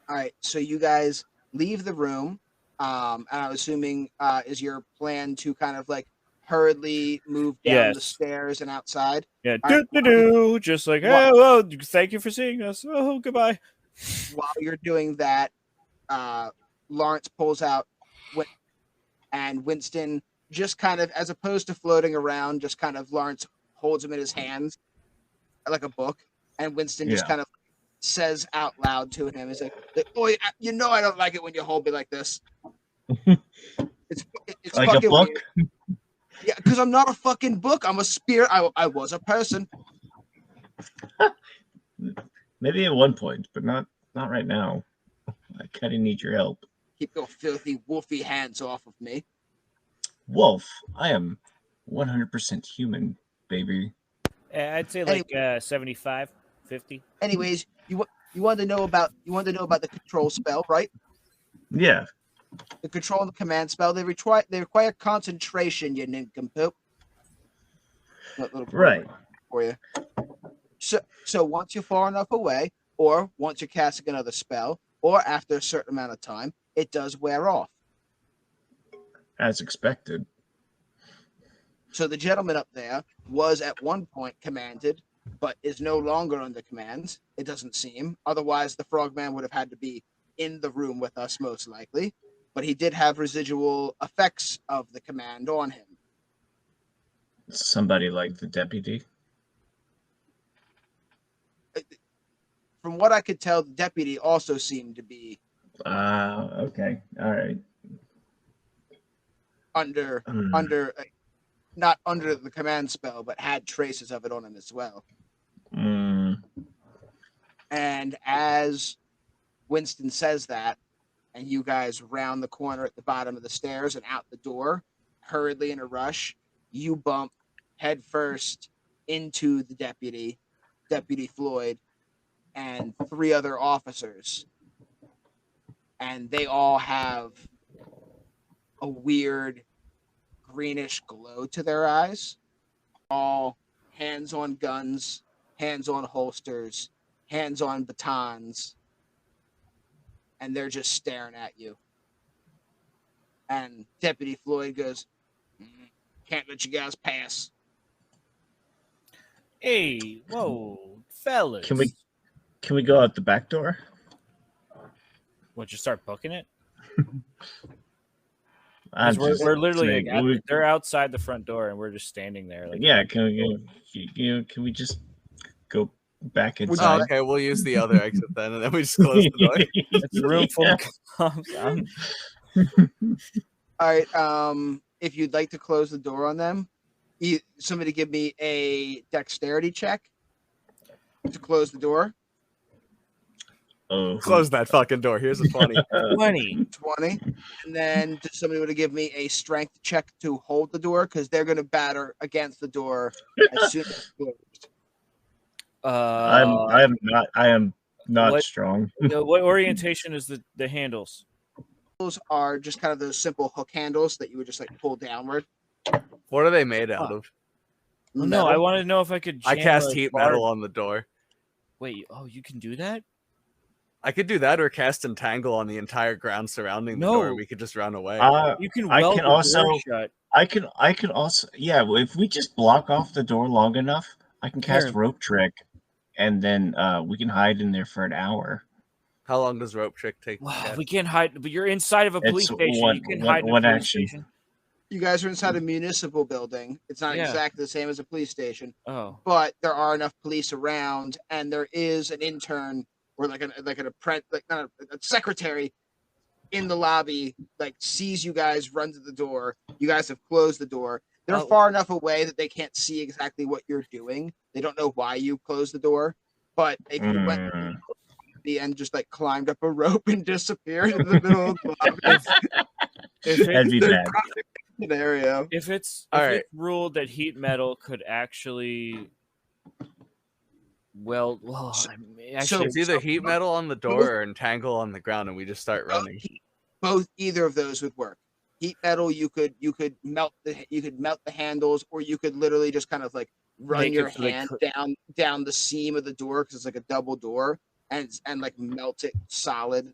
All right, so you guys leave the room, and I'm assuming is your plan to kind of like hurriedly move down the
Yes.
stairs and outside?
Yeah,
All right.
do just like,
What-
oh, well, thank you for seeing us. Oh, goodbye.
While you're doing that, Lawrence pulls out and Winston just kind of, as opposed to floating around, just kind of Lawrence holds him in his hands like a book, and Winston just
Yeah.
kind of says out loud to him, "He's like, boy, you know I don't like it when you hold me like this. It's
Like a
fucking
book?
weird." Yeah, because I'm not a fucking book. I'm a spirit. I was a person.
Maybe at one point, but not right now. I kind of need your help.
Keep your filthy, wolfy hands off of me.
Wolf, I am 100% human, baby.
I'd say
like,
75, 50.
Anyways, you wanted to know about the control spell, right?
Yeah.
The control and the command spell. They require concentration, you nincompoop. That little
Right.
for you. So once you're far enough away, or once you're casting another spell, or after a certain amount of time, it does wear off.
As expected.
So the gentleman up there was at one point commanded, but is no longer under commands, it doesn't seem. Otherwise, the frogman would have had to be in the room with us, most likely. But he did have residual effects of the command on him.
Somebody like the deputy.
From what I could tell, the deputy also seemed to be
Okay. All right.
under not under the command spell, but had traces of it on him as well. And as Winston says that, and you guys round the corner at the bottom of the stairs and out the door, hurriedly in a rush, you bump headfirst into the deputy, Deputy Floyd, and 3 other officers. And they all have a weird greenish glow to their eyes. All hands on guns, hands on holsters, hands on batons, and they're just staring at you. And Deputy Floyd goes, "Can't let you guys pass."
Hey, whoa, fellas.
Can we go out the back door?
What, just start booking it?
I'm
'Cause
just
we're literally
saying,
they're outside the front door and we're just standing there. Like,
yeah. Can we just go back inside?
Oh, okay, we'll use the other exit then, and then we just close the door.
it's a room full of cops.
All right. If you'd like to close the door on them, somebody give me a dexterity check to close the door.
Oh.
Close that fucking door. Here's a 20.
20.
20. And then does somebody want to give me a strength check to hold the door? Because they're going to batter against the door as soon as it's closed.
I am not
what-
strong.
What orientation is the handles?
Those are just kind of those simple hook handles that you would just like pull downward.
What are they made out of?
Oh, no, I wanted to know if I could.
I
jam
cast
a
heat
bar-
metal on the door.
Wait, you can do that?
I could do that or cast entangle on the entire ground surrounding the door, and we could just run away.
You can
I
weld
can
the
also-
door shut.
I can also, yeah. If we just block off the door long enough, I can cast
Here.
rope trick, and then we can hide in there for an hour.
How long does rope trick take? to cast?
We can't hide, but you're inside of a police
It's
station.
one-
You can
one-
hide in a
one
police
action.
station.
You guys are inside a municipal building. It's not
Yeah.
exactly the same as a police station,
Oh,
but there are enough police around, and there is an intern or like an apprentice, like not a secretary in the lobby, like sees you guys run to the door. You guys have closed the door. They're
Oh.
far enough away that they can't see exactly what you're doing. They don't know why you closed the door, but if you went
Mm.
and just like climbed up a rope and disappeared in the middle of the lobby,
That'd be bad.
scenario.
if it's
All right.
ruled that heat metal could actually, well,
So-
actually,
It's either heat metal on the door or entangle on the ground, and we just start running.
Both either of those would work. Heat metal, you could melt the handles, or you could literally just kind of like run
Make it
your
so they
hand down the seam of the door because it's like a double door, and like melt it solidly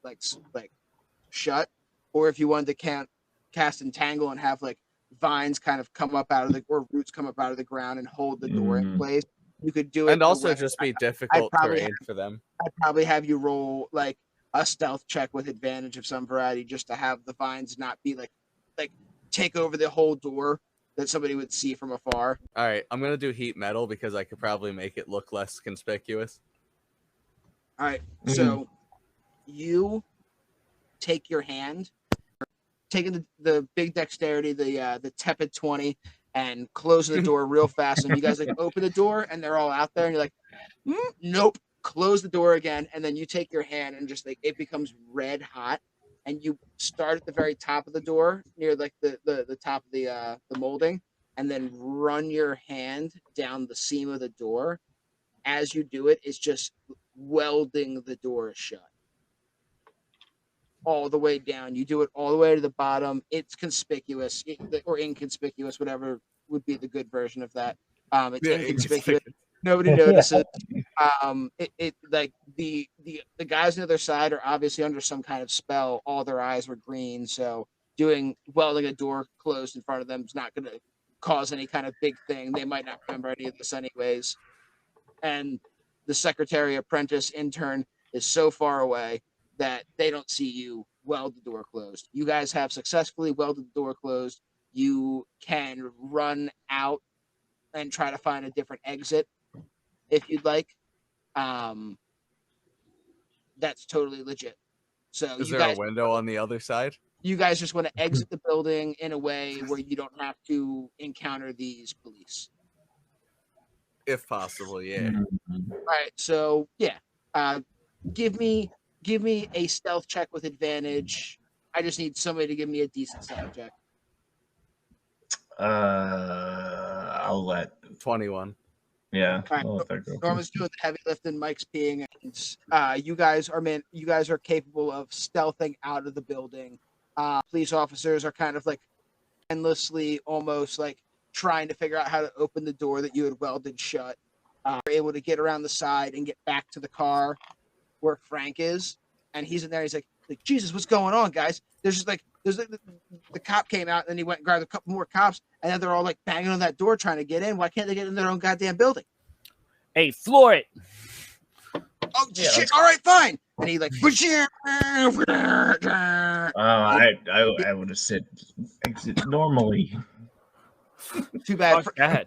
like shut. Or if you wanted to cast entangle and have like vines kind of come up out of or roots come up out of the ground and hold the door in place, you could do it.
And
the
also
way-
just be difficult
probably
terrain for them.
I'd probably have you roll like a stealth check with advantage of some variety, just to have the vines not be like take over the whole door that somebody would see from afar.
All right, I'm gonna do heat metal because I could probably make it look less conspicuous.
All right, so you take your hand, taking the big dexterity, the tepid 20, and closing the door real fast. And you guys like open the door, and they're all out there, and you're like, nope. Close the door again, and then you take your hand and just like it becomes red hot, and you start at the very top of the door near like the top of the molding, and then run your hand down the seam of the door. As you do it, it's just welding the door shut all the way down. You do it all the way to the bottom. It's conspicuous or inconspicuous, whatever would be the good version of that. It's inconspicuous. Nobody notices. It like the guys on the other side are obviously under some kind of spell. All their eyes were green, so welding a door closed in front of them is not going to cause any kind of big thing. They might not remember any of this anyways. And the secretary, apprentice, intern is so far away that they don't see you weld the door closed. You guys have successfully welded the door closed. You can run out and try to find a different exit if you'd like. That's totally legit. So
Is there a window on the other side?
You guys just want to exit the building in a way where you don't have to encounter these police.
If possible, yeah.
All right, so yeah, give me a stealth check with advantage. I just need somebody to give me a decent stealth check.
I'll let
21.
Yeah.
All right,
I'll let that go.
Norman's doing the heavy lifting. Mike's peeing. And, you guys are capable of stealthing out of the building. Police officers are kind of like endlessly, almost like trying to figure out how to open the door that you had welded shut. You're able to get around the side and get back to the car where Frank is, and he's in there. He's like Jesus, what's going on, guys? There's the cop came out, and then he went and grabbed a couple more cops, and then they're all like banging on that door trying to get in. Why can't they get in their own goddamn building?
Hey, floor it.
Oh shit! All right, fine. And he like.
I would have said exit normally.
Too bad.
Fuck that.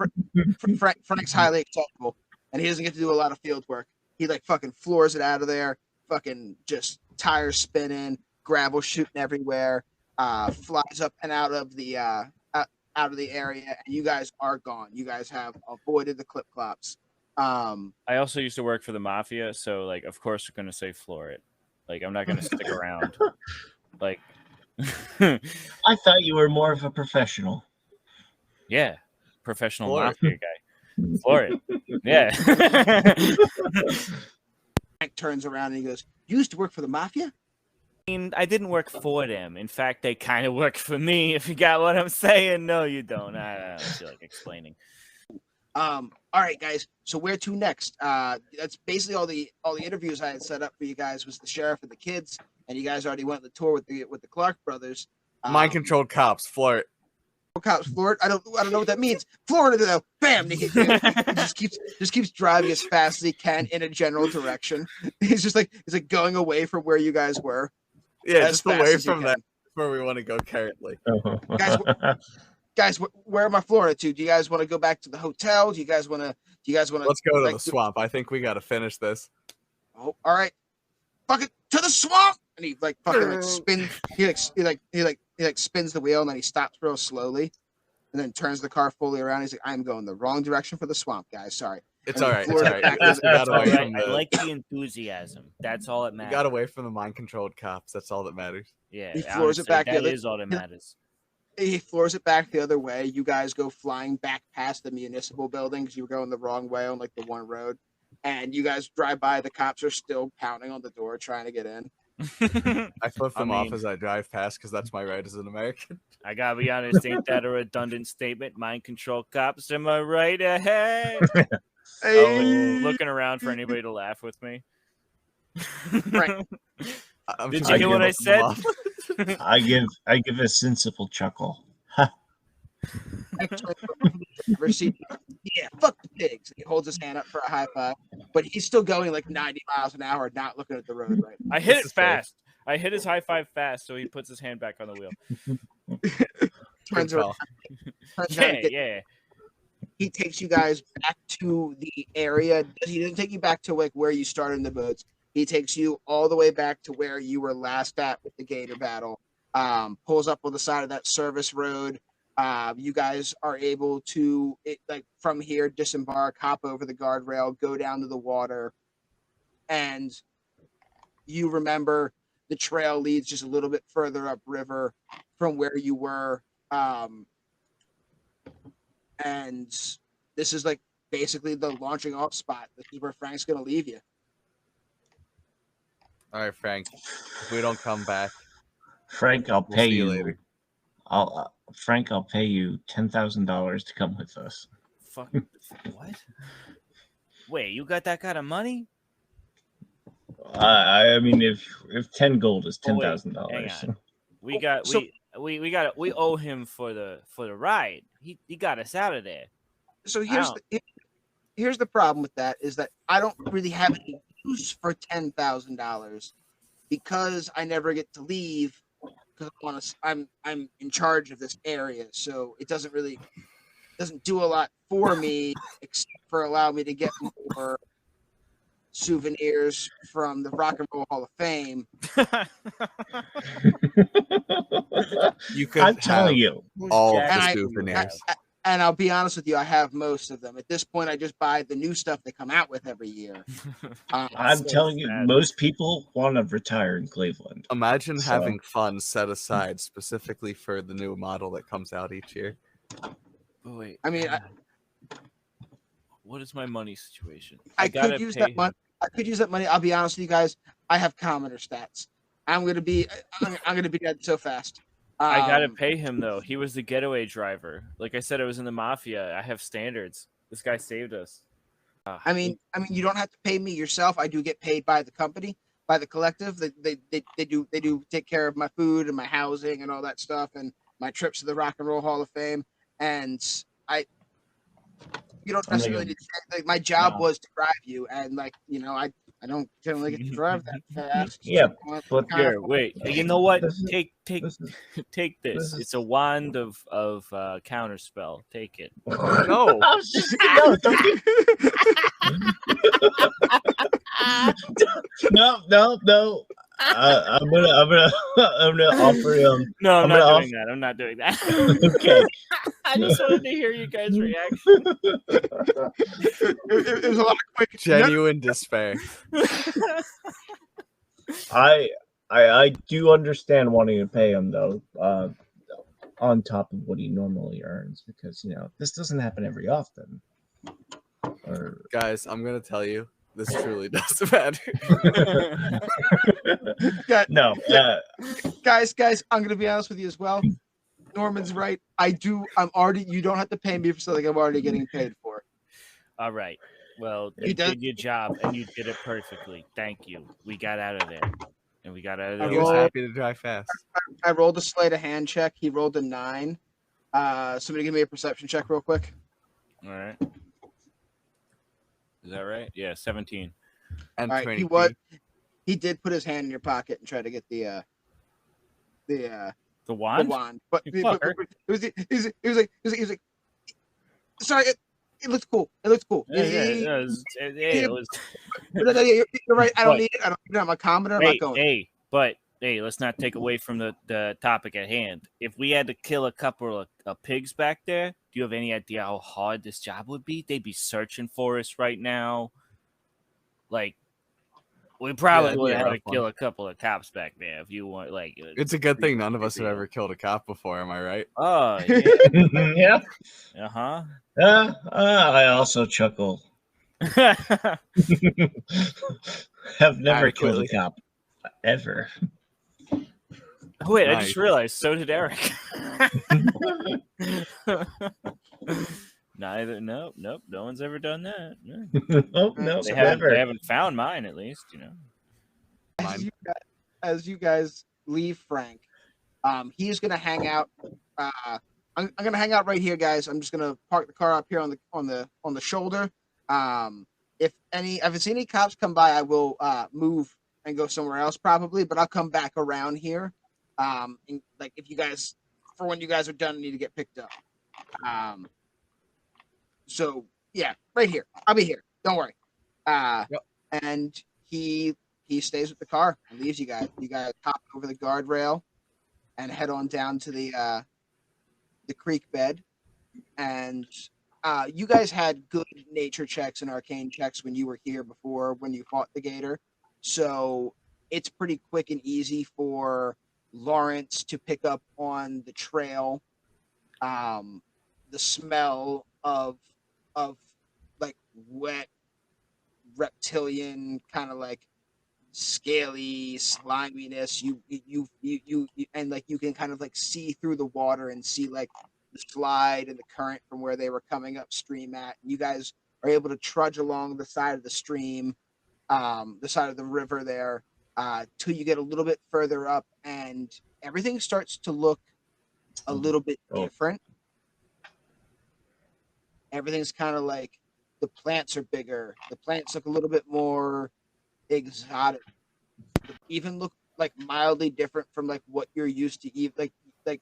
Frank's highly acceptable, and he doesn't get to do a lot of field work. He like fucking floors it out of there. Fucking just tires spinning, gravel shooting everywhere. Flies up and out of the area, and you guys are gone. You guys have avoided the clip clops.
I also used to work for the mafia, so like, of course, we're gonna say floor it. Like, I'm not gonna stick around. Like,
I thought you were more of a professional.
yeah, professional
Floor it.
mafia guy. Floor it. Yeah.
Frank turns around and he goes, "You used to work for the mafia?"
I mean, I didn't work for them. In fact, they kind of work for me. If you got what I'm saying, no, you don't. I don't feel like explaining.
All right, guys. So where to next? That's basically all the interviews I had set up for you guys was the sheriff and the kids, and you guys already went on the tour with the Clark brothers.
Mind controlled cops, flirt.
Cops floor it. I don't know what that means. Florida though, bam! He just keeps driving as fast as he can in a general direction. He's like going away from where you guys were.
Yeah,
as
just
fast
away
as you
from that.
can.
Where we want to go currently.
Guys, where am I Florida to? Do you guys want to go back to the hotel? Do you guys want to?
Let's go to the swamp. I think we got to finish this.
Oh, all right. Fuck it to the swamp, and he like fucking like spins. He spins the wheel, and then he stops real slowly, and then turns the car fully around. He's like, "I'm going the wrong direction for the swamp, guys. Sorry."
It's
And
all
he
right. It's
floors
all
it
right.
back
We
to the-
got away
Alright,
from
I
the.
like the enthusiasm. That's all that
We
matters.
got away from the mind controlled cops. That's all that matters.
Yeah,
He floors it
honestly,
back the
that
other-
is all that matters.
He floors it back the other way. You guys go flying back past the municipal building because you were going the wrong way on like the one road, and you guys drive by. The cops are still pounding on the door trying to get in.
I flip them off
mean-
as I drive past because that's my right as an American.
I gotta be honest, ain't that a redundant statement? Mind control cops, am I right? Hey! Oh, looking around for anybody to laugh with me.
Right.
I'm
Did
trying
you
to
hear what I
flip them
said?
off.
I give a sensible chuckle.
Yeah, fuck the pigs. He holds his hand up for a high five, but he's still going like 90 miles an hour, not looking at the road right now.
I hit
This
it
is fair.
fast. I hit his high five fast, so he puts his hand back on the wheel.
Turns
Good
around,
call.
turns around and
Yeah.
he takes you guys back to the area. He doesn't take you back to like where you started in the boats. He takes you all the way back to where you were last at with the gator battle. Pulls up on the side of that service road. You guys are able to like from here disembark, hop over the guardrail, go down to the water, and you remember the trail leads just a little bit further upriver from where you were. And this is like basically the launching off spot. This is where Frank's gonna leave you.
All right, Frank. If we don't come back,
Frank, I'll
we'll
pay
see you
you.
later.
Frank, I'll pay you $10,000 to come with us.
Fuck. What? Wait, you got that kind of money?
I mean, if 10 gold is
Oh, wait,
$10,000.
hang on. We got
So-
we owe him for the ride. He got us out of there.
So
Wow.
here's the problem with that is that I don't really have any use for $10,000 because I never get to leave because I'm in charge of this area, so it doesn't do a lot for me except for allow me to get more souvenirs from the Rock and Roll Hall of Fame.
You could
I'm
have
telling you.
all of
And
the
I-
souvenirs.
And I'll be honest with you, I have most of them. At this point, I just buy the new stuff they come out with every year.
I'm
So
telling you,
sad.
most people want to retire in Cleveland.
Imagine
So-
having funds set aside specifically for the new model that comes out each year.
Oh, wait.
I mean,
what is my money situation?
I
gotta
could use
pay
that
him.
money. I could use that money. I'll be honest with you guys. I have commoner stats. I'm gonna be dead so fast.
I gotta
Um,
pay him though. He was the getaway driver. Like I said, I was in the mafia. I have standards. This guy saved us.
I mean, you don't have to pay me yourself. I do get paid by the company, by the collective. They do take care of my food and my housing and all that stuff, and my trips to the Rock and Roll Hall of Fame. And you don't
I'm gonna
necessarily
go-
need to, like my job
No.
was to drive you, and like I don't generally get to drive that fast.
Yeah,
So it's
but
kind of-
Here, wait. You know what?
This is-
Take
This is,
take this.
this is-
It's a wand of counterspell. Take it.
No.
I was just no, don't you- no. I'm gonna offer him.
No, I'm
I'm
not
gonna
doing that. I'm not doing that.
Okay,
I just wanted to hear you guys' reaction.
It was a lot of quick.
Genuine despair.
I do understand wanting to pay him though, on top of what he normally earns, because this doesn't happen every often. Or
Guys, I'm gonna tell you, this truly doesn't matter.
no,
Guys, I'm gonna be honest with you as well. Norman's right. I'm already. You don't have to pay me for something I'm already getting paid for.
All right. Well, you did your job and you did it perfectly. Thank you. We got out of there. And we got out of there.
He was happy to drive fast.
I rolled a sleight of hand check. He rolled a 9. Somebody give me a perception check real quick.
All right. Is that right? Yeah, 17.
And
All right, he did put his hand in your pocket and try to get the
wand.
The wand, but he was like, sorry, it looks cool. It looks cool.
It was.
You're right. I don't need it. I don't need it. I'm a commoner. I'm not going.
Hey, let's not take away from the topic at hand. If we had to kill a couple of pigs back there, do you have any idea how hard this job would be? They'd be searching for us right now. Like, we probably would have had to kill a couple of cops back there if you want. Like,
it's a good thing none of us have ever killed a cop before. Am I right?
Oh yeah.
Yeah. I also chuckle. Have never killed a cop ever.
Wait, nice. I just realized so did Eric. Nope. No one's ever done that.
Oh no,
they haven't found mine at least.
As you guys leave Frank, he's gonna hang out. I'm gonna hang out right here, guys. I'm just gonna park the car up here on the shoulder. If I see any cops come by, I will move and go somewhere else probably, but I'll come back around here. And, like if you guys, for when you guys are done, need to get picked up. So yeah, right here. I'll be here. Don't worry. Yep. And he stays with the car and leaves you guys. You guys hop over the guardrail and head on down to the creek bed. And you guys had good nature checks and arcane checks when you were here before, when you fought the gator. So it's pretty quick and easy for Lawrence to pick up on the trail, the smell of like wet reptilian kind of like scaly sliminess. You and like you can kind of like see through the water and see like the slide and the current from where they were coming upstream at. And you guys are able to trudge along the side of the stream, the side of the river there, till you get a little bit further up, and everything starts to look a little bit different. Everything's kind of like the plants are bigger. The plants look a little bit more exotic. They even look like mildly different from like what you're used to eat, like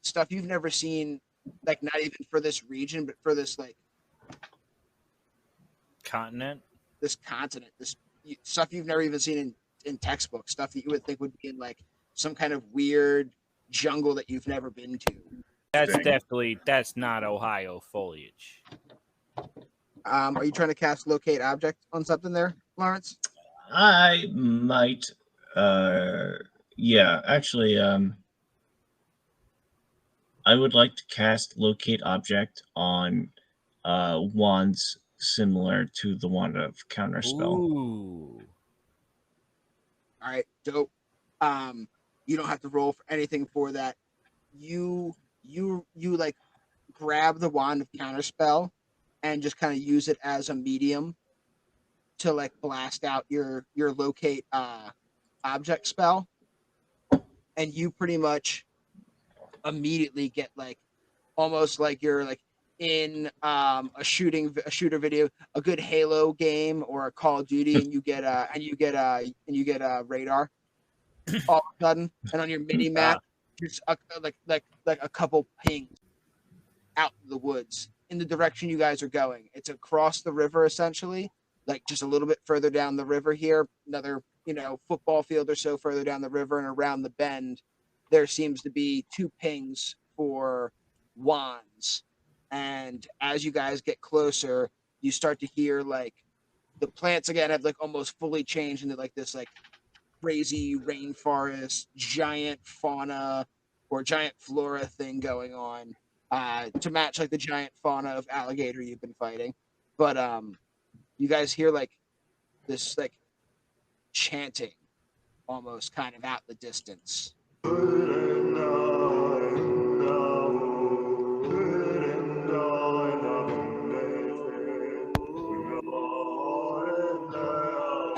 stuff you've never seen, like not even for this region, but for this like
continent,
this stuff you've never even seen in textbooks, stuff that you would think would be in like some kind of weird jungle that you've never been to.
That's not Ohio foliage.
Are you trying to cast locate object on something there, Lawrence?
I might. Yeah, actually, I would like to cast locate object on wands similar to the wand of counterspell.
Ooh.
All right, dope. You don't have to roll for anything for that. You like grab the wand of counterspell and just kind of use it as a medium to like blast out your locate object spell, and you pretty much immediately get like almost like you're like in a shooter video, a good Halo game or a Call of Duty, and you get radar all of a sudden, and on your mini map, just like a couple pings out in the woods in the direction you guys are going. It's across the river essentially, like just a little bit further down the river here, another football field or so further down the river, and around the bend there seems to be 2 pings for wands. And as you guys get closer, you start to hear like the plants again have like almost fully changed into like this like crazy rainforest, giant fauna or giant flora thing going on to match like the giant fauna of alligator you've been fighting. But you guys hear like this like chanting almost kind of out in the distance.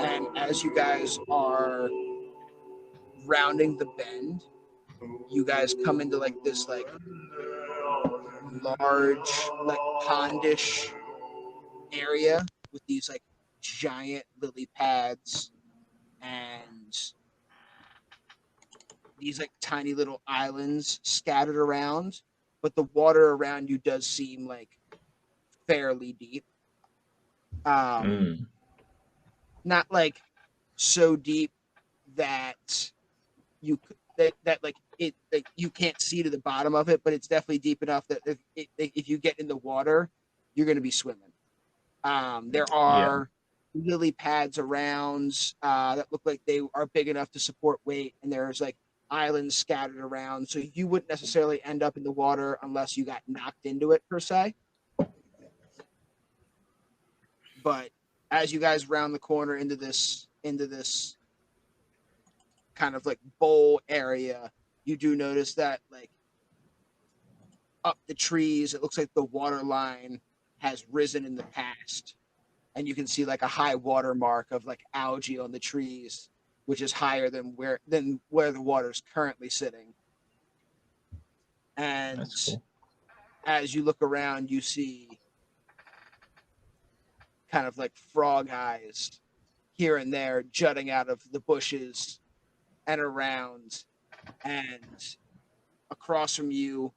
And as you guys are rounding the bend, you guys come into like this like large like pondish area with these like giant lily pads and these like tiny little islands scattered around, but the water around you does seem like fairly deep. Not like so deep that you that like it like you can't see to the bottom of it, but it's definitely deep enough that if you get in the water, you're going to be swimming. There are lily pads around that look like they are big enough to support weight, and there's like islands scattered around, so you wouldn't necessarily end up in the water unless you got knocked into it per se. But as you guys round the corner into this kind of like bowl area, you do notice that like up the trees, it looks like the water line has risen in the past, and you can see like a high water mark of like algae on the trees, which is higher than where the water's currently sitting. And cool. As you look around, you see kind of like frog eyes here and there jutting out of the bushes and around, and across from you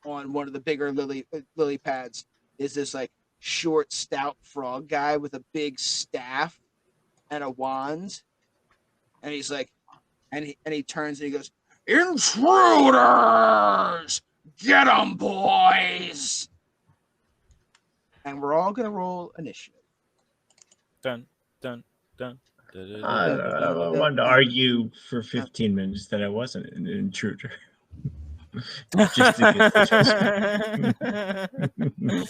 on one of the bigger lily pads is this like short, stout frog guy with a big staff and a wand, and he's like, and he turns and he goes, "Intruders, get 'em, boys!" And we're all gonna roll initiative.
Dun dun dun.
I wanted to argue for 15 minutes that I wasn't an intruder. Just to get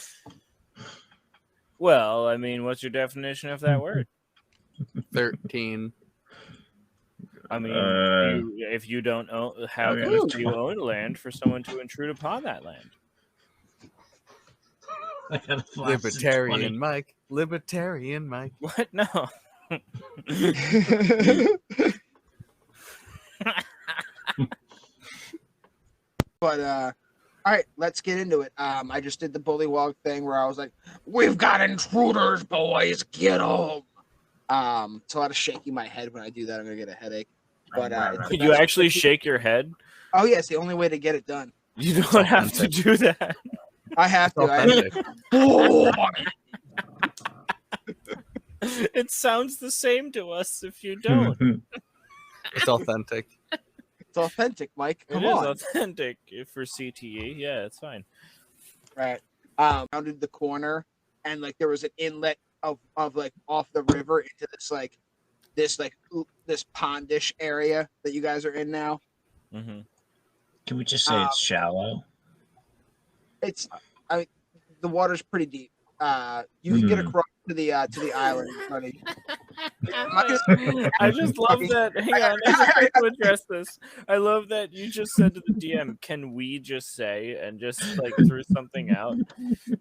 Well, I mean, what's your definition of that word?
13.
I mean, if you don't own, how do you own land for someone to intrude upon that land?
Libertarian Mike.
What? No.
But all right, let's get into it. I just did the bullywog thing where I was like, "We've got intruders, boys, get them." It's a lot of shaking my head when I do that. I'm gonna get a headache. But
you actually shake your head?
Oh yeah, it's the only way to get it done.
You don't have to do that.
I have to.
It sounds the same to us if you don't.
It's authentic.
It's authentic, Mike. Come
on.
It
is authentic for CTE. Yeah, it's fine.
Right. Rounded the corner, and like there was an inlet of like off the river into this pondish area that you guys are in now.
Mm-hmm.
Can we just say it's shallow?
It's, I mean, the water's pretty deep. You can get across to the island, buddy.
I just love that. Hang on, I just have to address this. I love that you just said to the DM, "Can we just say?" and just like threw something out.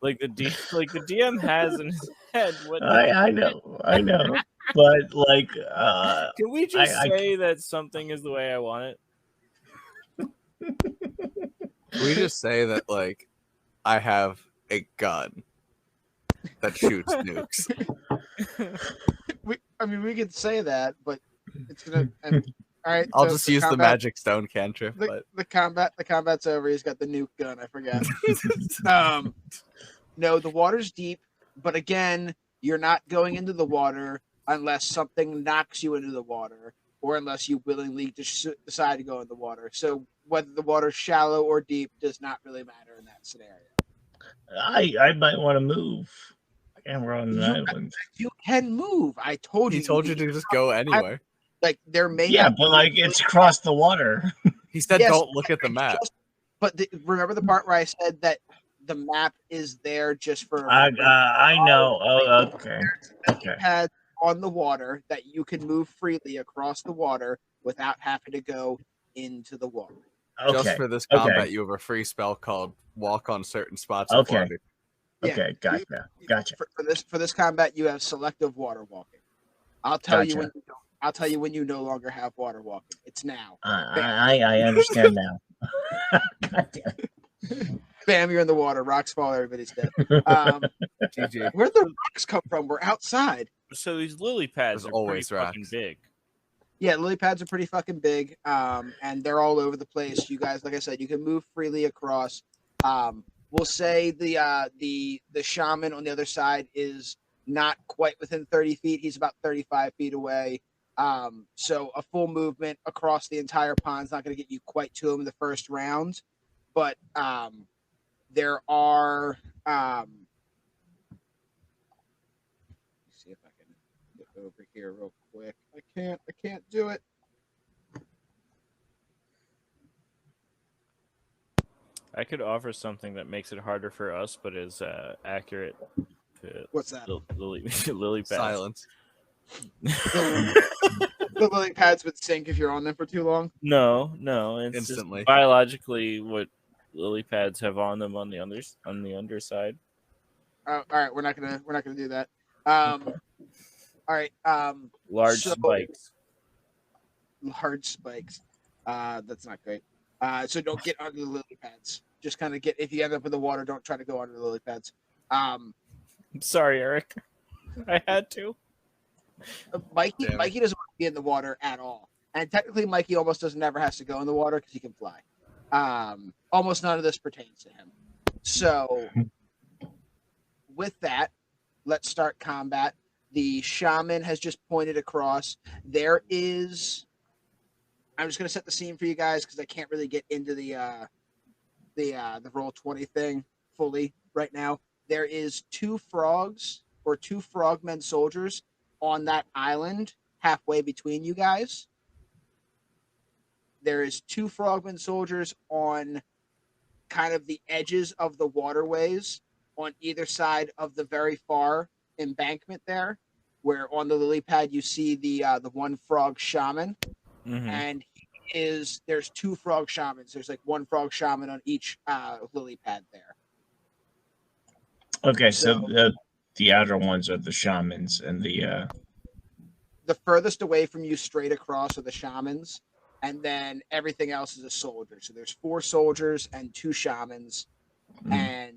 Like the DM has in his head what.
I know, but like,
can we just say that something is the way I want it?
Can we just say that like I have a gun that shoots nukes?
We could say that, but it's gonna. All right,
I'll just use the magic stone cantrip. But
the combat's over. He's got the nuke gun. I forgot. No, the water's deep, but again, you're not going into the water unless something knocks you into the water, or unless you willingly decide to go in the water. So whether the water's shallow or deep does not really matter in that scenario.
I might want to move. And we're on an
You
island.
you can move. I told you.
He told you to just go anyway.
Like there may
Yeah,
not
but
be
like it's across the water.
He said,
Yes,
"Don't look at the map."
But remember the part where I said that the map is there just for a
I
reference?
I know. Oh, okay. Okay.
Pads on the water that you can move freely across the water without having to go into the water.
Just
Okay.
for this
Okay.
combat, you have a free spell called "Walk on certain spots
Okay.
of water."
Yeah,
Okay. Gotcha.
For this combat, you have selective water walking. I'll tell you when
Gotcha.
you don't. I'll tell you when you no longer have water walking. It's now.
I understand now. God damn.
Bam! You're in the water. Rocks fall. Everybody's dead.
GG.
Where'd the rocks come from? We're outside.
So these lily pads
There's
are
always
pretty fucking
rocks.
big.
Yeah, lily pads are pretty fucking big, and they're all over the place. You guys, like I said, you can move freely across. We'll say the shaman on the other side is not quite within 30 feet. He's about 35 feet away. So a full movement across the entire pond's not going to get you quite to him in the first round, but there are. See if I can get over here real quick. I can't do it.
I could offer something that makes it harder for us, but is accurate to
What's that?
lily pads.
Silence.
The lily pads would sink if you're on them for too long.
No, it's
Instantly.
just biologically what lily pads have on them on the underside.
All right, we're not gonna do that. All right.
Large
So-
spikes.
Large spikes. That's not great. So don't get under the lily pads. Just kind of get. If you end up in the water, don't try to go under the lily pads.
I'm sorry, Eric. I had to.
Mikey
Damn it.
doesn't want to be in the water at all, and technically Mikey almost doesn't ever has to go in the water because he can fly. Almost none of this pertains to him. So with that, let's start combat. The shaman has just pointed across. There is. I'm just gonna set the scene for you guys because I can't really get into the Roll20 thing fully right now. There is two frogs or two frogmen soldiers on that island halfway between you guys. There is two frogmen soldiers on kind of the edges of the waterways on either side of the very far embankment there, where on the lily pad you see the one frog shaman, and there's two frog shamans. There's like one frog shaman on each lily pad there.
Okay, so the outer ones are the shamans, and the
furthest away from you straight across are the shamans, and then everything else is a soldier. So there's 4 soldiers and 2 shamans, and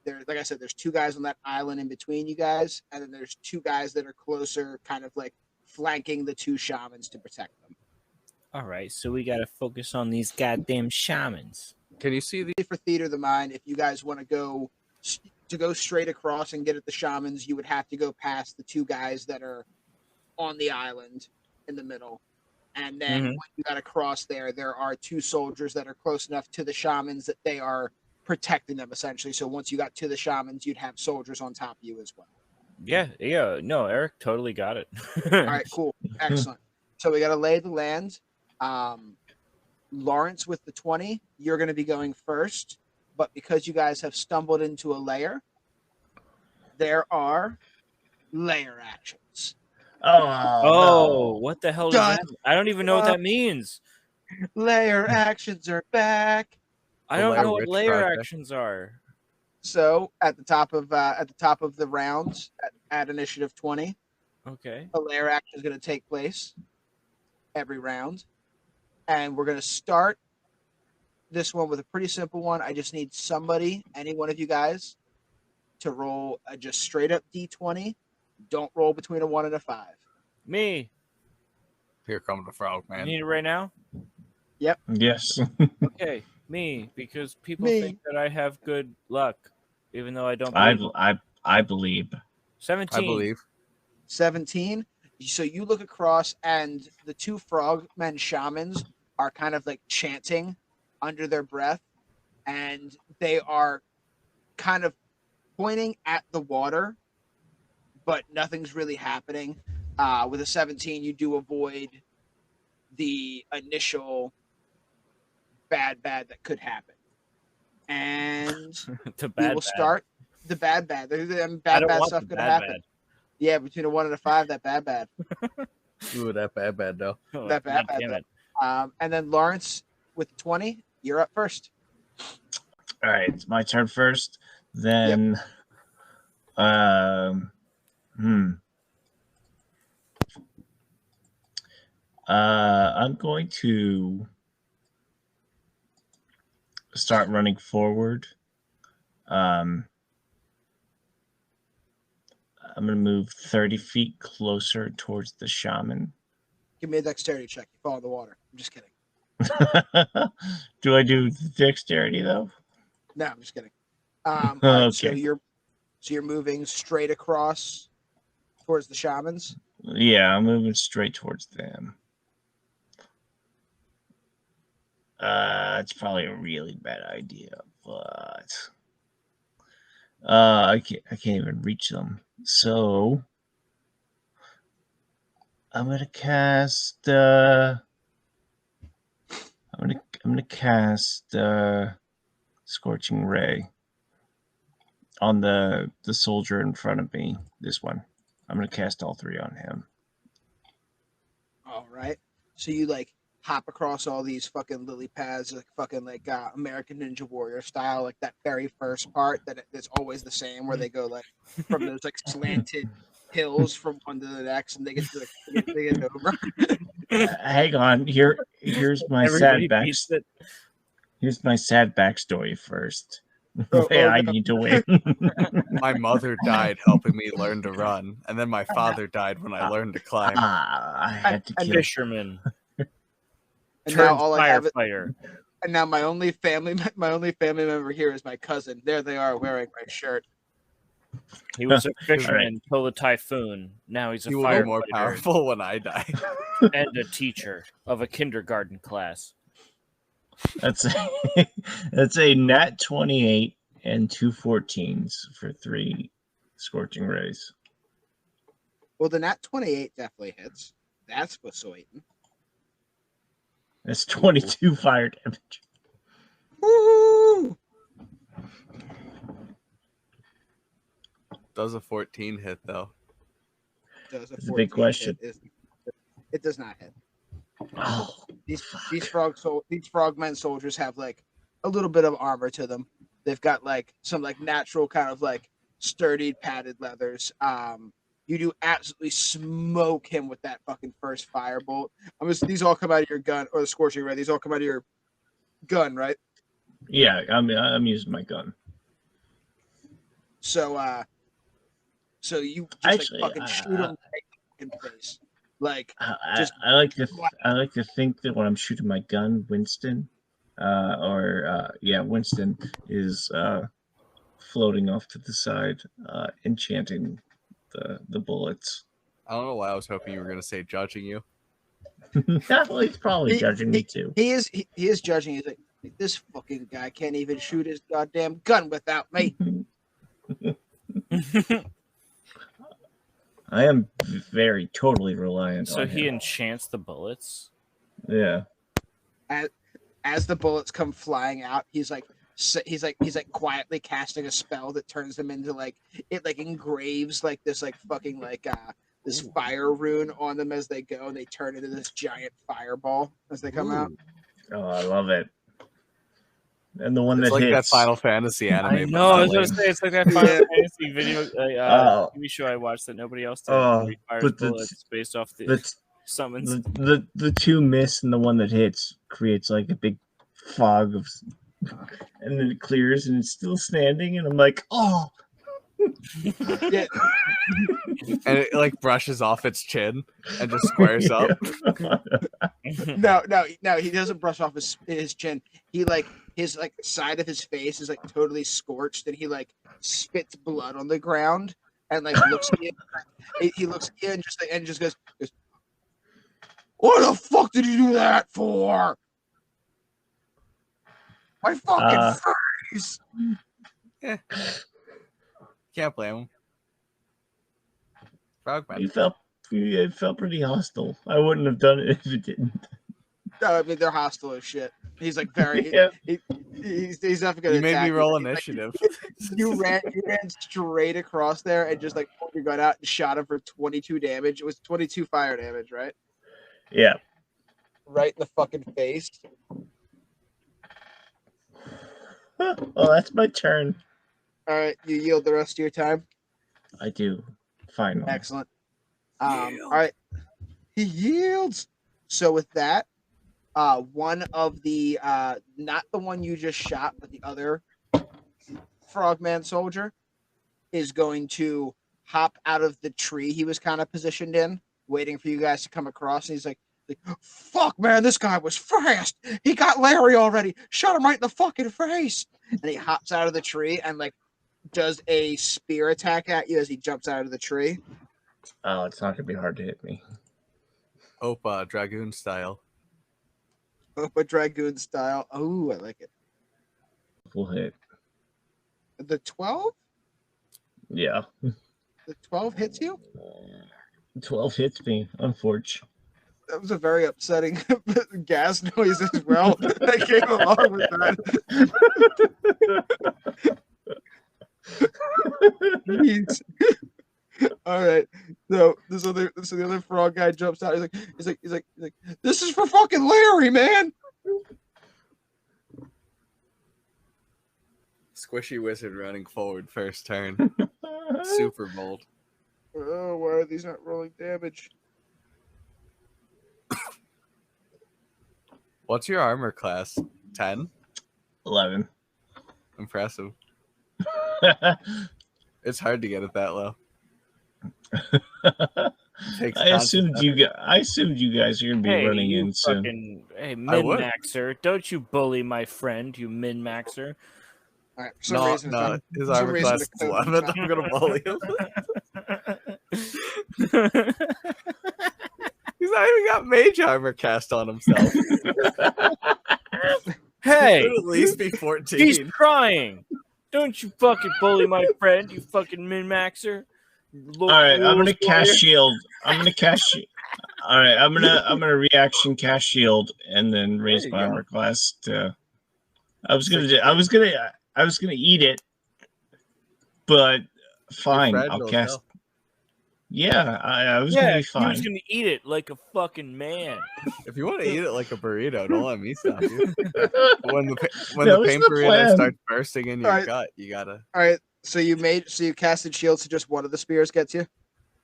there, like I said, there's 2 guys on that island in between you guys, and then there's 2 guys that are closer, kind of like flanking the 2 shamans to protect them.
All right, so we gotta focus on these goddamn shamans.
Can you see the?
For theater of the mind, if you guys want to go straight across and get at the shamans, you would have to go past the 2 guys that are on the island in the middle, and then when you got to cross there are 2 soldiers that are close enough to the shamans that they are protecting them essentially. So once you got to the shamans, you'd have soldiers on top of you as well.
Yeah, no, Eric totally got it.
All right, cool, excellent. So we got to lay the land. Lawrence with the 20, you're going to be going first, but because you guys have stumbled into a layer, there are layer actions.
no.
What the hell is that? I don't even know what that means.
Layer actions are back.
I don't
Layer
know what
Rich
layer
project.
actions are.
So at the top of the rounds at initiative 20,
Okay.
a layer action is going to take place every round, and we're going to start this one with a pretty simple one. I just need somebody, any one of you guys, to roll a just straight up D20. Don't roll between a 1 and a 5.
Me.
Here come the frog
You
man.
need it right now?
Yes.
Okay. Me, because people
Me.
think that I have good luck, even though I don't
I
believe.
I believe.
17.
I believe.
17. So you look across, and the 2 frogmen shamans are kind of like chanting under their breath, and they are kind of pointing at the water, but nothing's really happening. With a 17, you do avoid the initial bad that could happen. And
The
we
bad
will
bad.
start the bad. There's
I
bad
don't want
stuff
the
gonna
bad
happen.
bad.
Yeah, between a 1 and a 5, that bad.
Ooh, that bad though.
Oh,
That
God
bad
damn it.
And then Lawrence with 20, you're up first.
All right, it's my turn first. Then, I'm going to start running forward. I'm going to move 30 feet closer towards the shaman.
Give me a dexterity check. You fall in the water. I'm just kidding.
Do I do dexterity though?
No, I'm just kidding. All right, so
Okay.
you're moving straight across towards the shamans.
Yeah, I'm moving straight towards them. It's probably a really bad idea, but I can't even reach them. So I'm gonna cast. I'm gonna cast Scorching Ray on the soldier in front of me. This one. I'm gonna cast all 3 on him.
All right. So you like hop across all these fucking lily pads, like fucking like American Ninja Warrior style, like that very first part that's always the same, where they go like from those like slanted hills from one to the next, and they get to they get over.
Hang on. Here's my
Everybody
sad
beats it.
Here's my sad backstory first.
Oh,
Why
oh,
I
no.
need to win.
My mother died helping me learn to run, and then my father died when I learned to climb.
I had to
And
kill.
Fisherman.
And now
Turned
all I have is,
firefighter.
and now my only family member here is my cousin. There they are wearing my shirt.
He was a fisherman till the typhoon. Now he's a
He will be more
firefighter
powerful when I die.
and a teacher of a kindergarten class.
That's a nat 28 and 2 14s for 3 scorching rays.
Well, the nat 28 definitely hits. That's what's so eating.
That's 22 fire damage.
Woo!
Does a 14 hit though?
Does
It's a big
14
question.
hit? It does not hit.
Oh,
These frogmen soldiers have like a little bit of armor to them. They've got like some like natural kind of like sturdy padded leathers. You do absolutely smoke him with that fucking first firebolt. These all come out of your gun or the scorching ray. These all come out of your gun, right?
yeah, I'm using my gun.
So you just
Actually,
like fucking shoot him right in the face. Like
I like to think that when I'm shooting my gun, Winston is floating off to the side, enchanting the bullets.
I don't know why I was hoping you were going to say judging you.
Well, he's probably judging me too.
He is judging. He's like, this fucking guy can't even shoot his goddamn gun without me.
I am very totally reliant
So
on
he
him.
enchants the bullets.
Yeah.
As the bullets come flying out, he's like quietly casting a spell that turns them into like it like engraves like this like fucking like this fire rune on them as they go, and they turn into this giant fireball as they come out.
Oh, I love it. And the one
It's
that
like that
hits.
Final Fantasy anime.
I
but
know. I
not
was going
lame.
to say it's like that Final Fantasy video TV show I watched that nobody else did.
Oh,
where he fires
but the-
bullets based off the
the,
summons.
the 2 miss and the one that hits creates like a big fog of, and then it clears and it's still standing, and I'm like, oh.
Yeah,
And it like brushes off its chin and just squares up.
no, he doesn't brush off his chin. He like his like side of his face is like totally scorched, and he like spits blood on the ground and like looks at you. He looks at you and just goes, "What the fuck did you do that for? My fucking face!"
Can't blame him. Frogman.
It felt pretty hostile. I wouldn't have done it if it didn't.
No, I mean they're hostile as shit. He's like very.
Yeah.
He's definitely gonna
You made
attack
me roll
you.
initiative.
You ran straight across there and just like pulled your gun out and shot him for 22 damage. It was 22 fire damage, right?
Yeah.
Right in the fucking face.
Well, that's my turn.
All right, you yield the rest of your time.
I do. Finally.
Excellent. All right, he yields. So with that, one of the not the one you just shot, but the other frogman soldier is going to hop out of the tree he was kind of positioned in, waiting for you guys to come across. And he's like, fuck, man, this guy was fast. He got Larry already. Shot him right in the fucking face. And he hops out of the tree and like does a spear attack at you as he jumps out of the tree.
Oh, it's not gonna be hard to hit me.
Opa, Dragoon style.
Opa Dragoon style. Oh, I like it.
Full hit.
The 12?
Yeah.
The 12 hits you?
12 hits me, unfortunately.
That was a very upsetting gas noise as well that came along with that. Jeez. All right. So the other frog guy jumps out. He's like, this is for fucking Larry, man.
Squishy wizard running forward first turn. Super bold.
Oh, why are these not rolling damage?
What's your armor class? 10?
11.
Impressive. It's hard to get it that low.
I assumed you guys are gonna be running in soon.
Hey,
I would.
min-maxer, don't you bully my friend, you min-maxer.
All right. For some reason,
No, his
for some
armor
reason
class is
the code
11.
is
I'm gonna bully him. He's not even got mage armor cast on himself.
Hey,
Could at least be 14.
he's crying. Don't you fucking bully my friend, you fucking min-maxer.
All right, I'm gonna cast shield. All right, I'm gonna reaction cast shield and then raise
you
my
go.
armor class to. I was gonna eat it, but fine.
Your friend
I'll
will
cast.
tell.
Yeah, I was gonna be
He
fine.
was gonna eat it like a fucking man.
If you want to eat it like a burrito, don't let me stop you. When the
That was
pain
the
burrito
plan.
starts bursting in your
Alright.
gut, you gotta.
All right. So you casted shields, so just one of the spears gets you.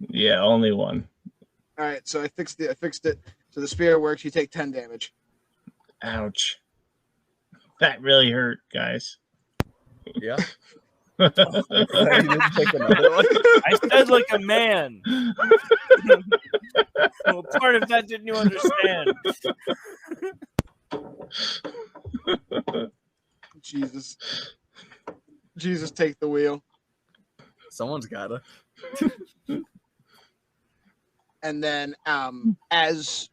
Yeah, only one.
All right. So I fixed it. So the spear works. You take 10 damage.
Ouch. That really hurt, guys.
Yeah. You didn't take another one?
I said like a man. Well, part of that didn't you understand?
Jesus, take the wheel.
Someone's gotta.
And then as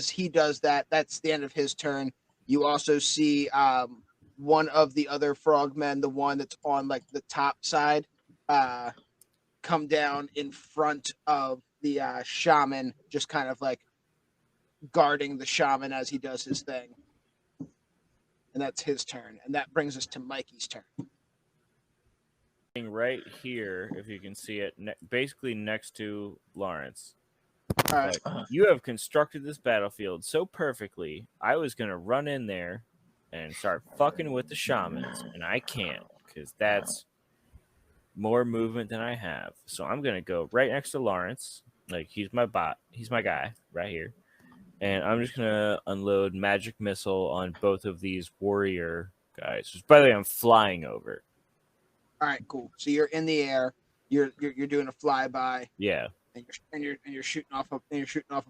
he does that, that's the end of his turn. You also see one of the other frogmen, the one that's on like the top side, come down in front of the shaman, just kind of like guarding the shaman as he does his thing. And that's his turn. And that brings us to Mikey's turn.
Right here, if you can see it, basically next to Lawrence.
All right.
But you have constructed this battlefield so perfectly. I was gonna run in there and start fucking with the shamans, and I can't because that's more movement than I have. So I'm gonna go right next to Lawrence. Like he's my bot. He's my guy right here. And I'm just gonna unload magic missile on both of these warrior guys. Which, by the way, I'm flying over.
All right, cool. So you're in the air. You're doing a flyby.
Yeah.
And you're shooting off a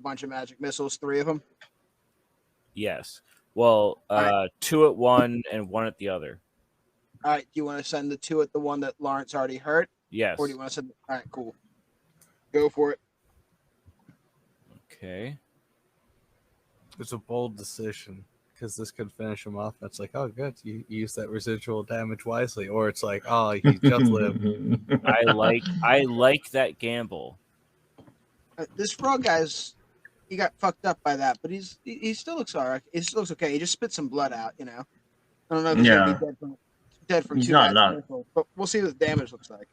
bunch of magic missiles. 3 of them.
Yes. Well,
right.
2 at one and 1 at the other.
All right. Do you want to send the 2 at the one that Lawrence already hurt?
Yes.
Or do you want to send? All right, cool. Go for it.
Okay.
It's a bold decision. because this could finish him off. That's like, oh, good, you used that residual damage wisely. Or it's like, oh, he just lived.
I like that gamble.
This frog guy's he got fucked up by that, but he still looks alright. He still looks okay. He just spit some blood out, you know. I don't know if he's gonna be dead from
He's
too
not
bad, but we'll see what the damage looks like.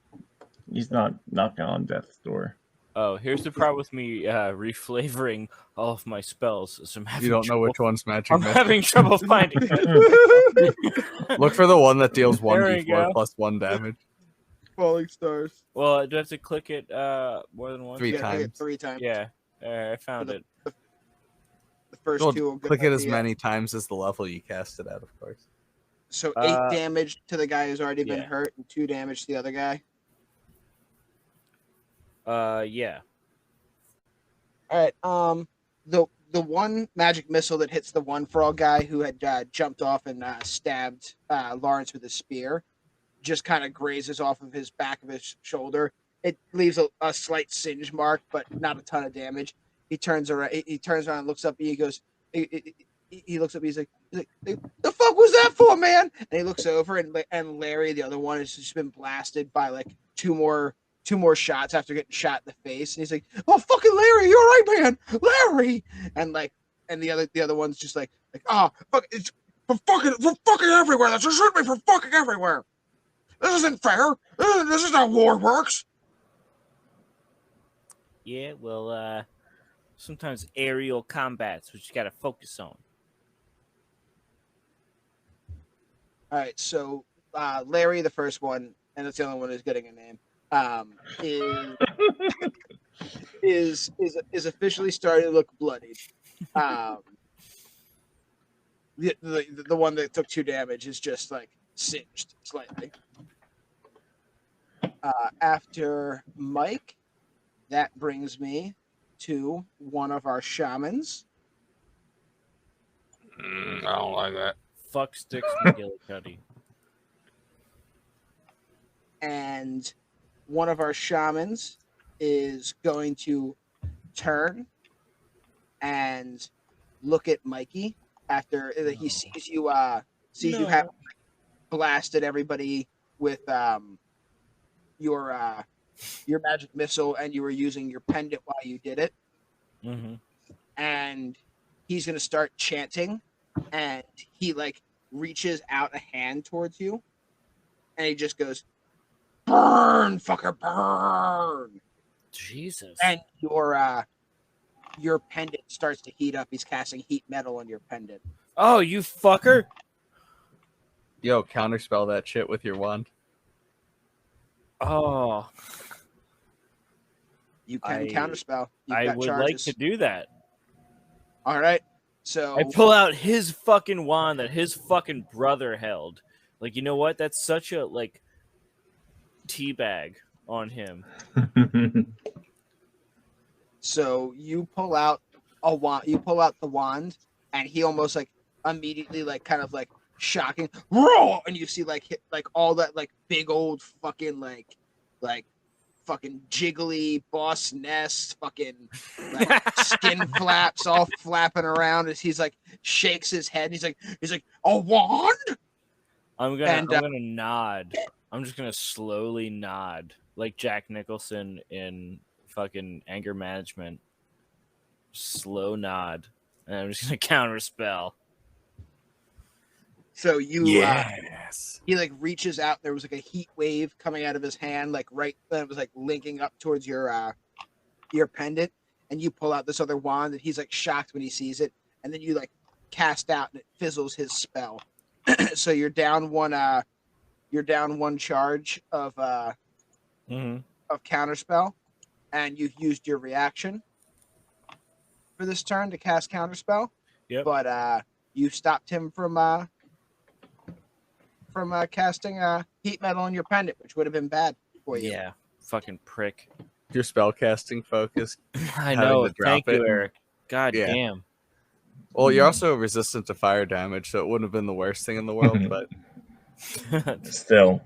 He's not knocking on death's door.
Oh, here's the problem with me reflavoring all of my spells. So I'm having
You don't know which one's magic.
I'm having trouble finding
Look for the one that deals
There we
1d4
go.
plus 1 damage.
Falling stars.
Well, do I have to click it more than once?
Three
Yeah, click it
times.
3 times.
Yeah, I found it.
The first
Well,
two will
click
get
it as
the,
many times as the level you cast it at, of course.
So 8 damage to the guy who's already been
yeah.
hurt, and 2 damage to the other guy.
Yeah.
All right. The one magic missile that hits the one frog guy who had jumped off and stabbed Lawrence with a spear, just kind of grazes off of his back of his shoulder. It leaves a slight singe mark, but not a ton of damage. He turns around. He turns around and looks up. And he goes. He looks up. He's like, "The fuck was that for, man?" And he looks over, and Larry, the other one, has just been blasted by like two more shots after getting shot in the face. And he's like, "Oh, fucking Larry, you're right, man, Larry." And the other one's just like, fuck, it's from fucking everywhere. That's shoot me from fucking everywhere. This isn't fair. This is how war works.
Yeah, well, sometimes aerial combat's what you gotta focus on.
All right, so Larry, the first one, and that's the only one who's getting a name, is officially starting to look bloodied. The one that took 2 damage is just like singed slightly. After Mike, that brings me to one of our shamans.
I don't like that.
Fuck Sticks McGillicuddy.
And one of our shamans is going to turn and look at Mikey after he sees you you have blasted everybody with your magic missile, and you were using your pendant while you did it.
Mm-hmm.
And he's gonna start chanting, and he like reaches out a hand towards you, and he just goes, "Burn, fucker, burn!"
Jesus.
And your pendant starts to heat up. He's casting heat metal on your pendant.
Oh, you fucker!
Yo, counterspell that shit with your wand.
Oh,
You can counterspell. You've
I
got
would
charges.
like to do that.
All right. So
I pull out his fucking wand that his fucking brother held. Like, you know what? That's such a like teabag on him.
So you pull out a wand. You pull out the wand, and he almost like immediately like kind of like shocking, roar, and you see like hit like all that like big old fucking like fucking jiggly boss nest, fucking like skin flaps all flapping around as he's like shakes his head. And he's like a wand.
I'm gonna nod. I'm just gonna slowly nod, like Jack Nicholson in fucking Anger Management. Slow nod, and I'm just gonna counter spell.
So you
Yes.
he like reaches out. There was like a heat wave coming out of his hand, like right then it was like linking up towards your pendant, and you pull out this other wand, and he's like shocked when he sees it, and then you like cast out, and it fizzles his spell. So you're down one charge of counterspell, and you've used your reaction for this turn to cast counterspell.
Yep.
But you stopped him from casting heat metal on your pendant, which would have been bad for you.
Yeah, fucking prick.
Your spellcasting focus.
I
Having
know.
to drop
Thank you,
it.
Eric. God
Yeah.
damn.
Well, you're also resistant to fire damage, so it wouldn't have been the worst thing in the world, but
Still.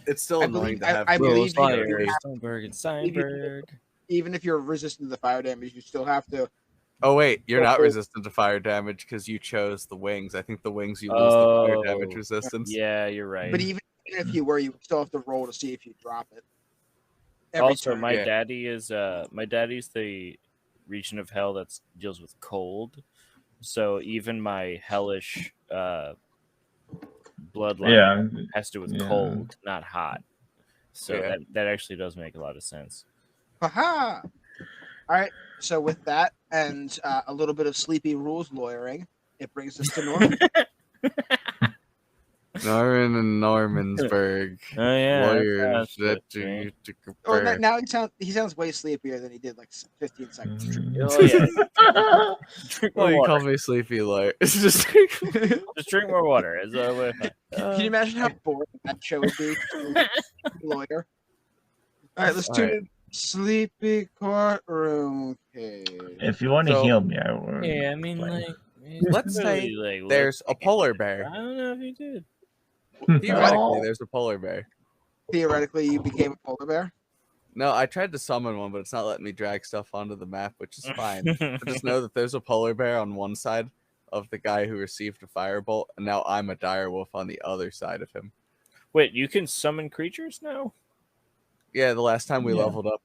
it's still
I
annoying
believe-
to have.
I believe
fire
you
damage.
Steinberg and Steinberg.
Even if you're resistant to the fire damage, you still have to
Oh wait, you're not resistant to fire damage because you chose the wings. I think the wings you lose the fire damage resistance.
Yeah, you're right.
But even if you were, you would still have to roll to see if you drop it. Every
Also,
turn.
my daddy's the region of hell that deals with cold. So even my hellish bloodline has to do with cold, not hot. So that actually does make a lot of sense.
Haha! All right. So with that and a little bit of sleepy rules lawyering, it brings us to Norman.
Norman and Normansburg.
Oh yeah,
Lawyers that
right.
to
Oh,
compare.
now he sounds way sleepier than he did like 15 seconds ago.
Oh yeah. Drink more
Well, you
water.
call me sleepy lawyer. It's just
Just drink more water. It's
Can you imagine how boring that show would be? Lawyer. All right, let's tune in. Sleepy courtroom case.
If you want to heal me, I will.
yeah, I mean, like,
let's say there's a polar bear.
I don't know if you did.
Theoretically, there's a polar bear.
Theoretically, you became a polar bear?
No, I tried to summon one, but it's not letting me drag stuff onto the map, which is fine. But just know that there's a polar bear on one side of the guy who received a firebolt, and now I'm a direwolf on the other side of him.
Wait, you can summon creatures now?
Yeah, the last time we leveled up,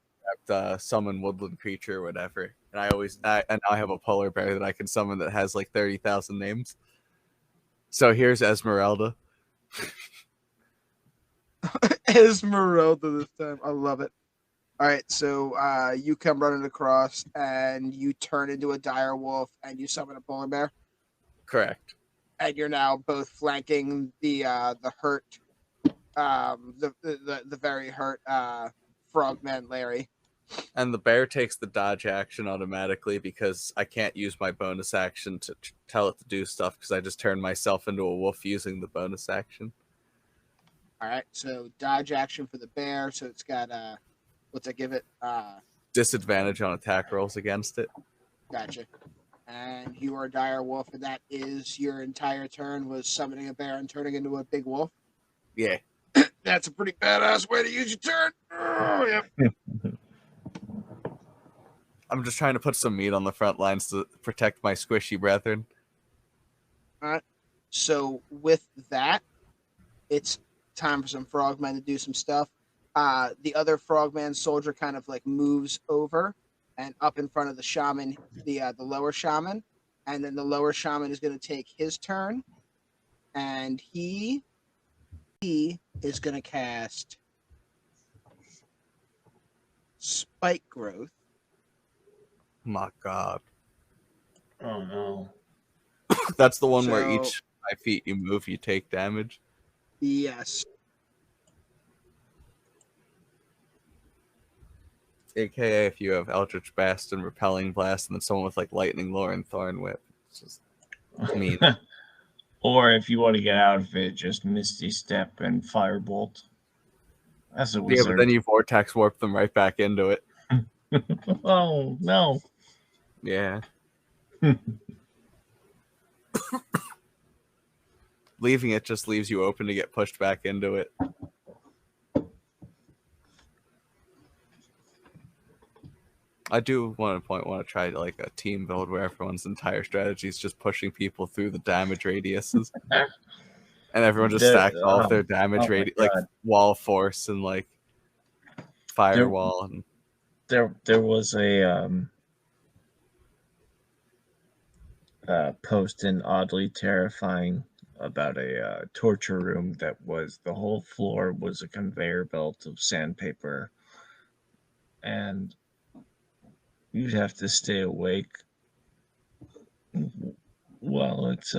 summon woodland creature or whatever, and and now I have a polar bear that I can summon that has like 30,000 names. So here's Esmeralda.
Esmeralda this time. I love it. All right, so you come running across and you turn into a dire wolf and you summon a polar bear.
Correct.
And you're now both flanking the hurt, the very hurt frogman Larry.
And the bear takes the dodge action automatically because I can't use my bonus action to tell it to do stuff because I just turned myself into a wolf using the bonus action.
All right, so dodge action for the bear. So it's got what's I give it?
Disadvantage on attack rolls against it.
Gotcha. And you are a dire wolf, and that is your entire turn was summoning a bear and turning into a big wolf.
Yeah.
That's a pretty badass way to use your turn. Oh, yep.
I'm just trying to put some meat on the front lines to protect my squishy brethren.
All right. So with that, it's time for some frogmen to do some stuff. The other frogman soldier kind of like moves over and up in front of the shaman, the lower shaman, and then the lower shaman is going to take his turn, and he is going to cast Spike Growth.
My God.
Oh no.
That's the one where each 5 feet you move, you take damage.
Yes.
AKA if you have Eldritch Blast and Repelling Blast, and then someone with like Lightning Lore and Thorn Whip. It's just mean.
Or if you want to get out of it, just Misty Step and Firebolt. That's a wizard.
Yeah, but then you Vortex Warp them right back into it.
Oh, no.
Yeah. Leaving it just leaves you open to get pushed back into it. I do want to try like a team build where everyone's entire strategy is just pushing people through the damage radiuses. And everyone just stacks all of their damage radius, like wall force and like firewall. And
there was a post in Oddly Terrifying about a torture room that was the whole floor was a conveyor belt of sandpaper, and you'd have to stay awake while it's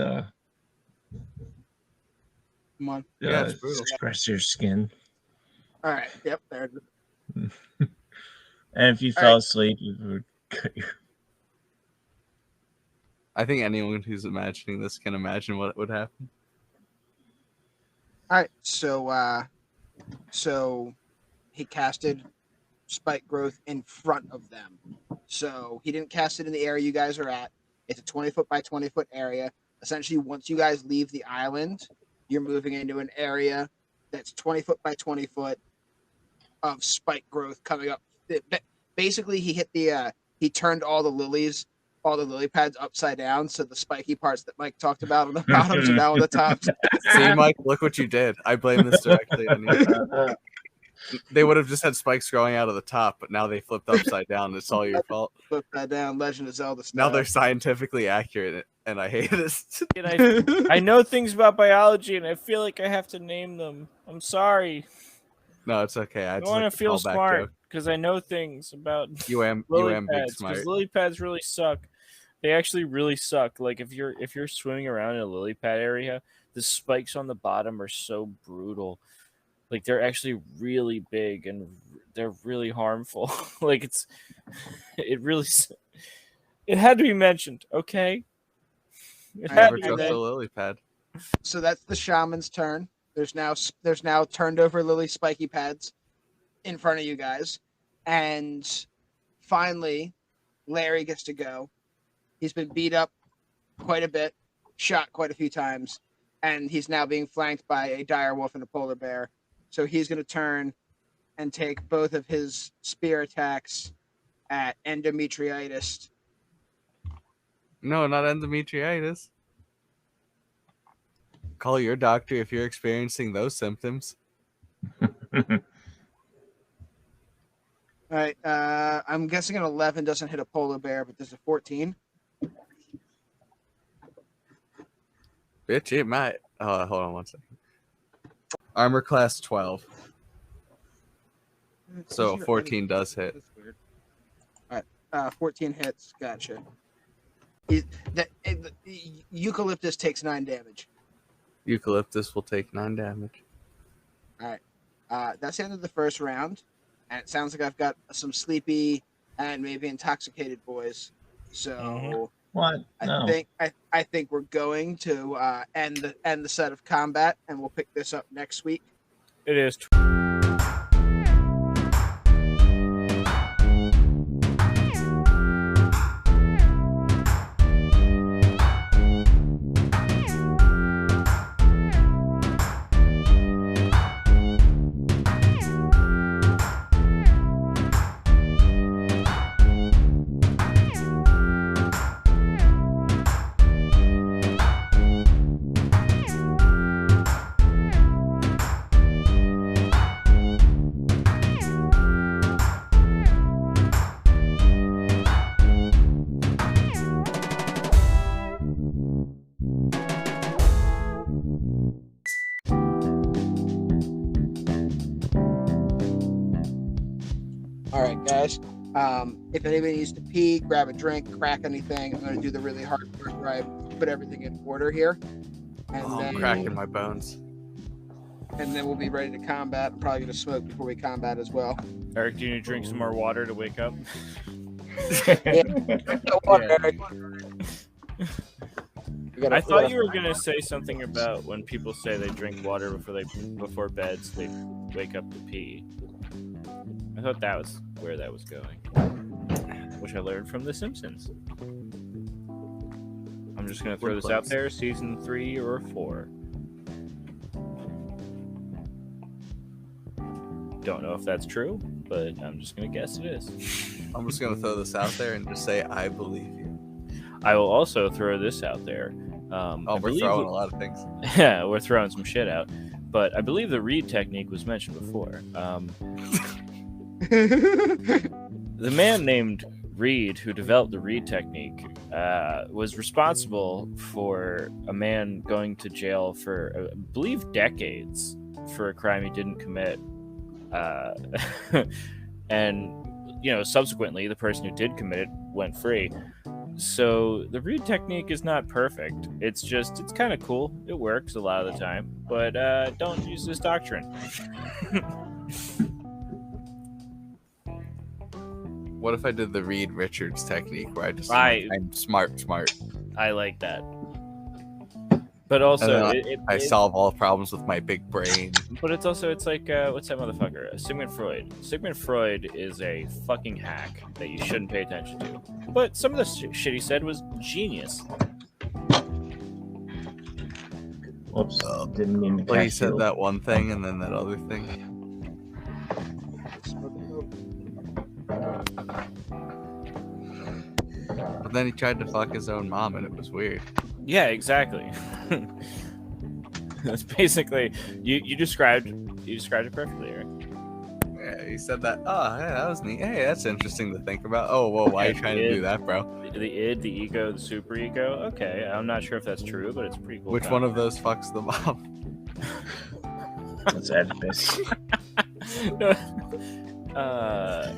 Come on.
Yeah, it's brutal.
express your skin.
All right. Yep. There it is.
And if you fell asleep, you would cut your.
I think anyone who's imagining this can imagine what would happen.
All right. So he casted Spike Growth in front of them. So he didn't cast it in the area you guys are at. It's a 20-foot by 20-foot area. Essentially, once you guys leave the island, you're moving into an area that's 20-foot by 20-foot of Spike Growth coming up. Basically, he hit he turned all the lilies all the lily pads upside down, so the spiky parts that Mike talked about on the bottoms are now on the tops.
See, Mike, look what you did. I blame this directly on you. They would have just had spikes growing out of the top, but now they flipped upside down. It's all your fault.
Flip that down, Legend of Zelda style.
Now they're scientifically accurate, and I hate this.
And I know things about biology, and I feel like I have to name them. I'm sorry.
No, it's okay. I
I
just
want
like
to
the
feel
callback
smart
joke.
because I know things about
You am
lily
big
pads.
smart.
Because lily pads really suck. They actually really suck. Like if you're swimming around in a lily pad area, the spikes on the bottom are so brutal. Like they're actually really big and they're really harmful. Like it had to be mentioned. Okay. It had
Never
to be
trust a
mentioned.
lily pad.
So that's the shaman's turn. There's now turned over lily spiky pads in front of you guys, and finally, Larry gets to go. He's been beat up quite a bit, shot quite a few times, and he's now being flanked by a dire wolf and a polar bear. So he's going to turn and take both of his spear attacks at endometriitis.
No, not endometriitis. Call your doctor if you're experiencing those symptoms.
All right, I'm guessing an 11 doesn't hit a polar bear, but there's a 14.
Bitch, it might. Hold on one second. Armor class 12. So 14 does hit.
That's weird. All right, 14 hits. Gotcha. The eucalyptus takes 9 damage.
Eucalyptus will take 9 damage.
All right, that's the end of the first round, and it sounds like I've got some sleepy and maybe intoxicated boys. So
What? No.
I think we're going to end the set of combat, and we'll pick this up next week.
It is.
All right, guys. If anybody needs to pee, grab a drink, crack anything. I'm going to do the really hard part where I put everything in order here, and
I'm cracking my bones.
And then we'll be ready to combat. I'm probably going to smoke before we combat as well.
Eric, do you need to drink some more water to wake up? I thought you were gonna say something about when people say they drink water before bed, so they wake up to pee. I thought that was where that was going, which I learned from The Simpsons. I'm just gonna throw this out there: season 3 or 4. Don't know if that's true, but I'm just gonna guess it is.
I'm just gonna throw this out there and just say I believe you.
I will also throw this out there.
We're throwing a lot of things.
Yeah, we're throwing some shit out. But I believe the reed technique was mentioned before. The man named Reed, who developed the reed technique, was responsible for a man going to jail for, I believe, decades for a crime he didn't commit. And, subsequently, the person who did commit it went free. So the reed technique is not perfect. It's kind of cool. It works a lot of the time, but don't use this doctrine.
What if I did the Reed Richards technique where I'm smart?
I like that. But also,
I solve all problems with my big brain.
But it's like, what's that motherfucker? Sigmund Freud. Sigmund Freud is a fucking hack that you shouldn't pay attention to. But some of the shit he said was genius.
Whoops, didn't mean to catch
Well, he said
you.
that one thing and then that other thing. But then he tried to fuck his own mom, and it was weird.
Yeah, exactly. That's basically you described it perfectly, Eric.
Yeah, he said that. Oh, yeah, that was neat. Hey, that's interesting to think about. Oh, well, why are you trying to do that, bro?
The id, the ego, the super ego. Okay, I'm not sure if that's true, but it's pretty cool.
Which one of those fucks the mom?
That's Oedipus.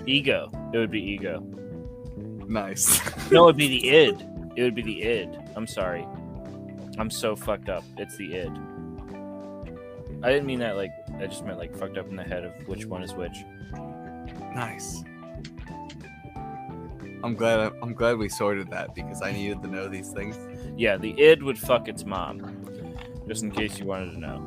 Ego. It would be ego.
Nice.
No, it would be the id. It would be the id. I'm sorry. I'm so fucked up. It's the id. I didn't mean that like. I just meant like fucked up in the head of which one is which.
Nice. I'm glad we sorted that because I needed to know these things.
Yeah, the id would fuck its mom. Just in case you wanted to know.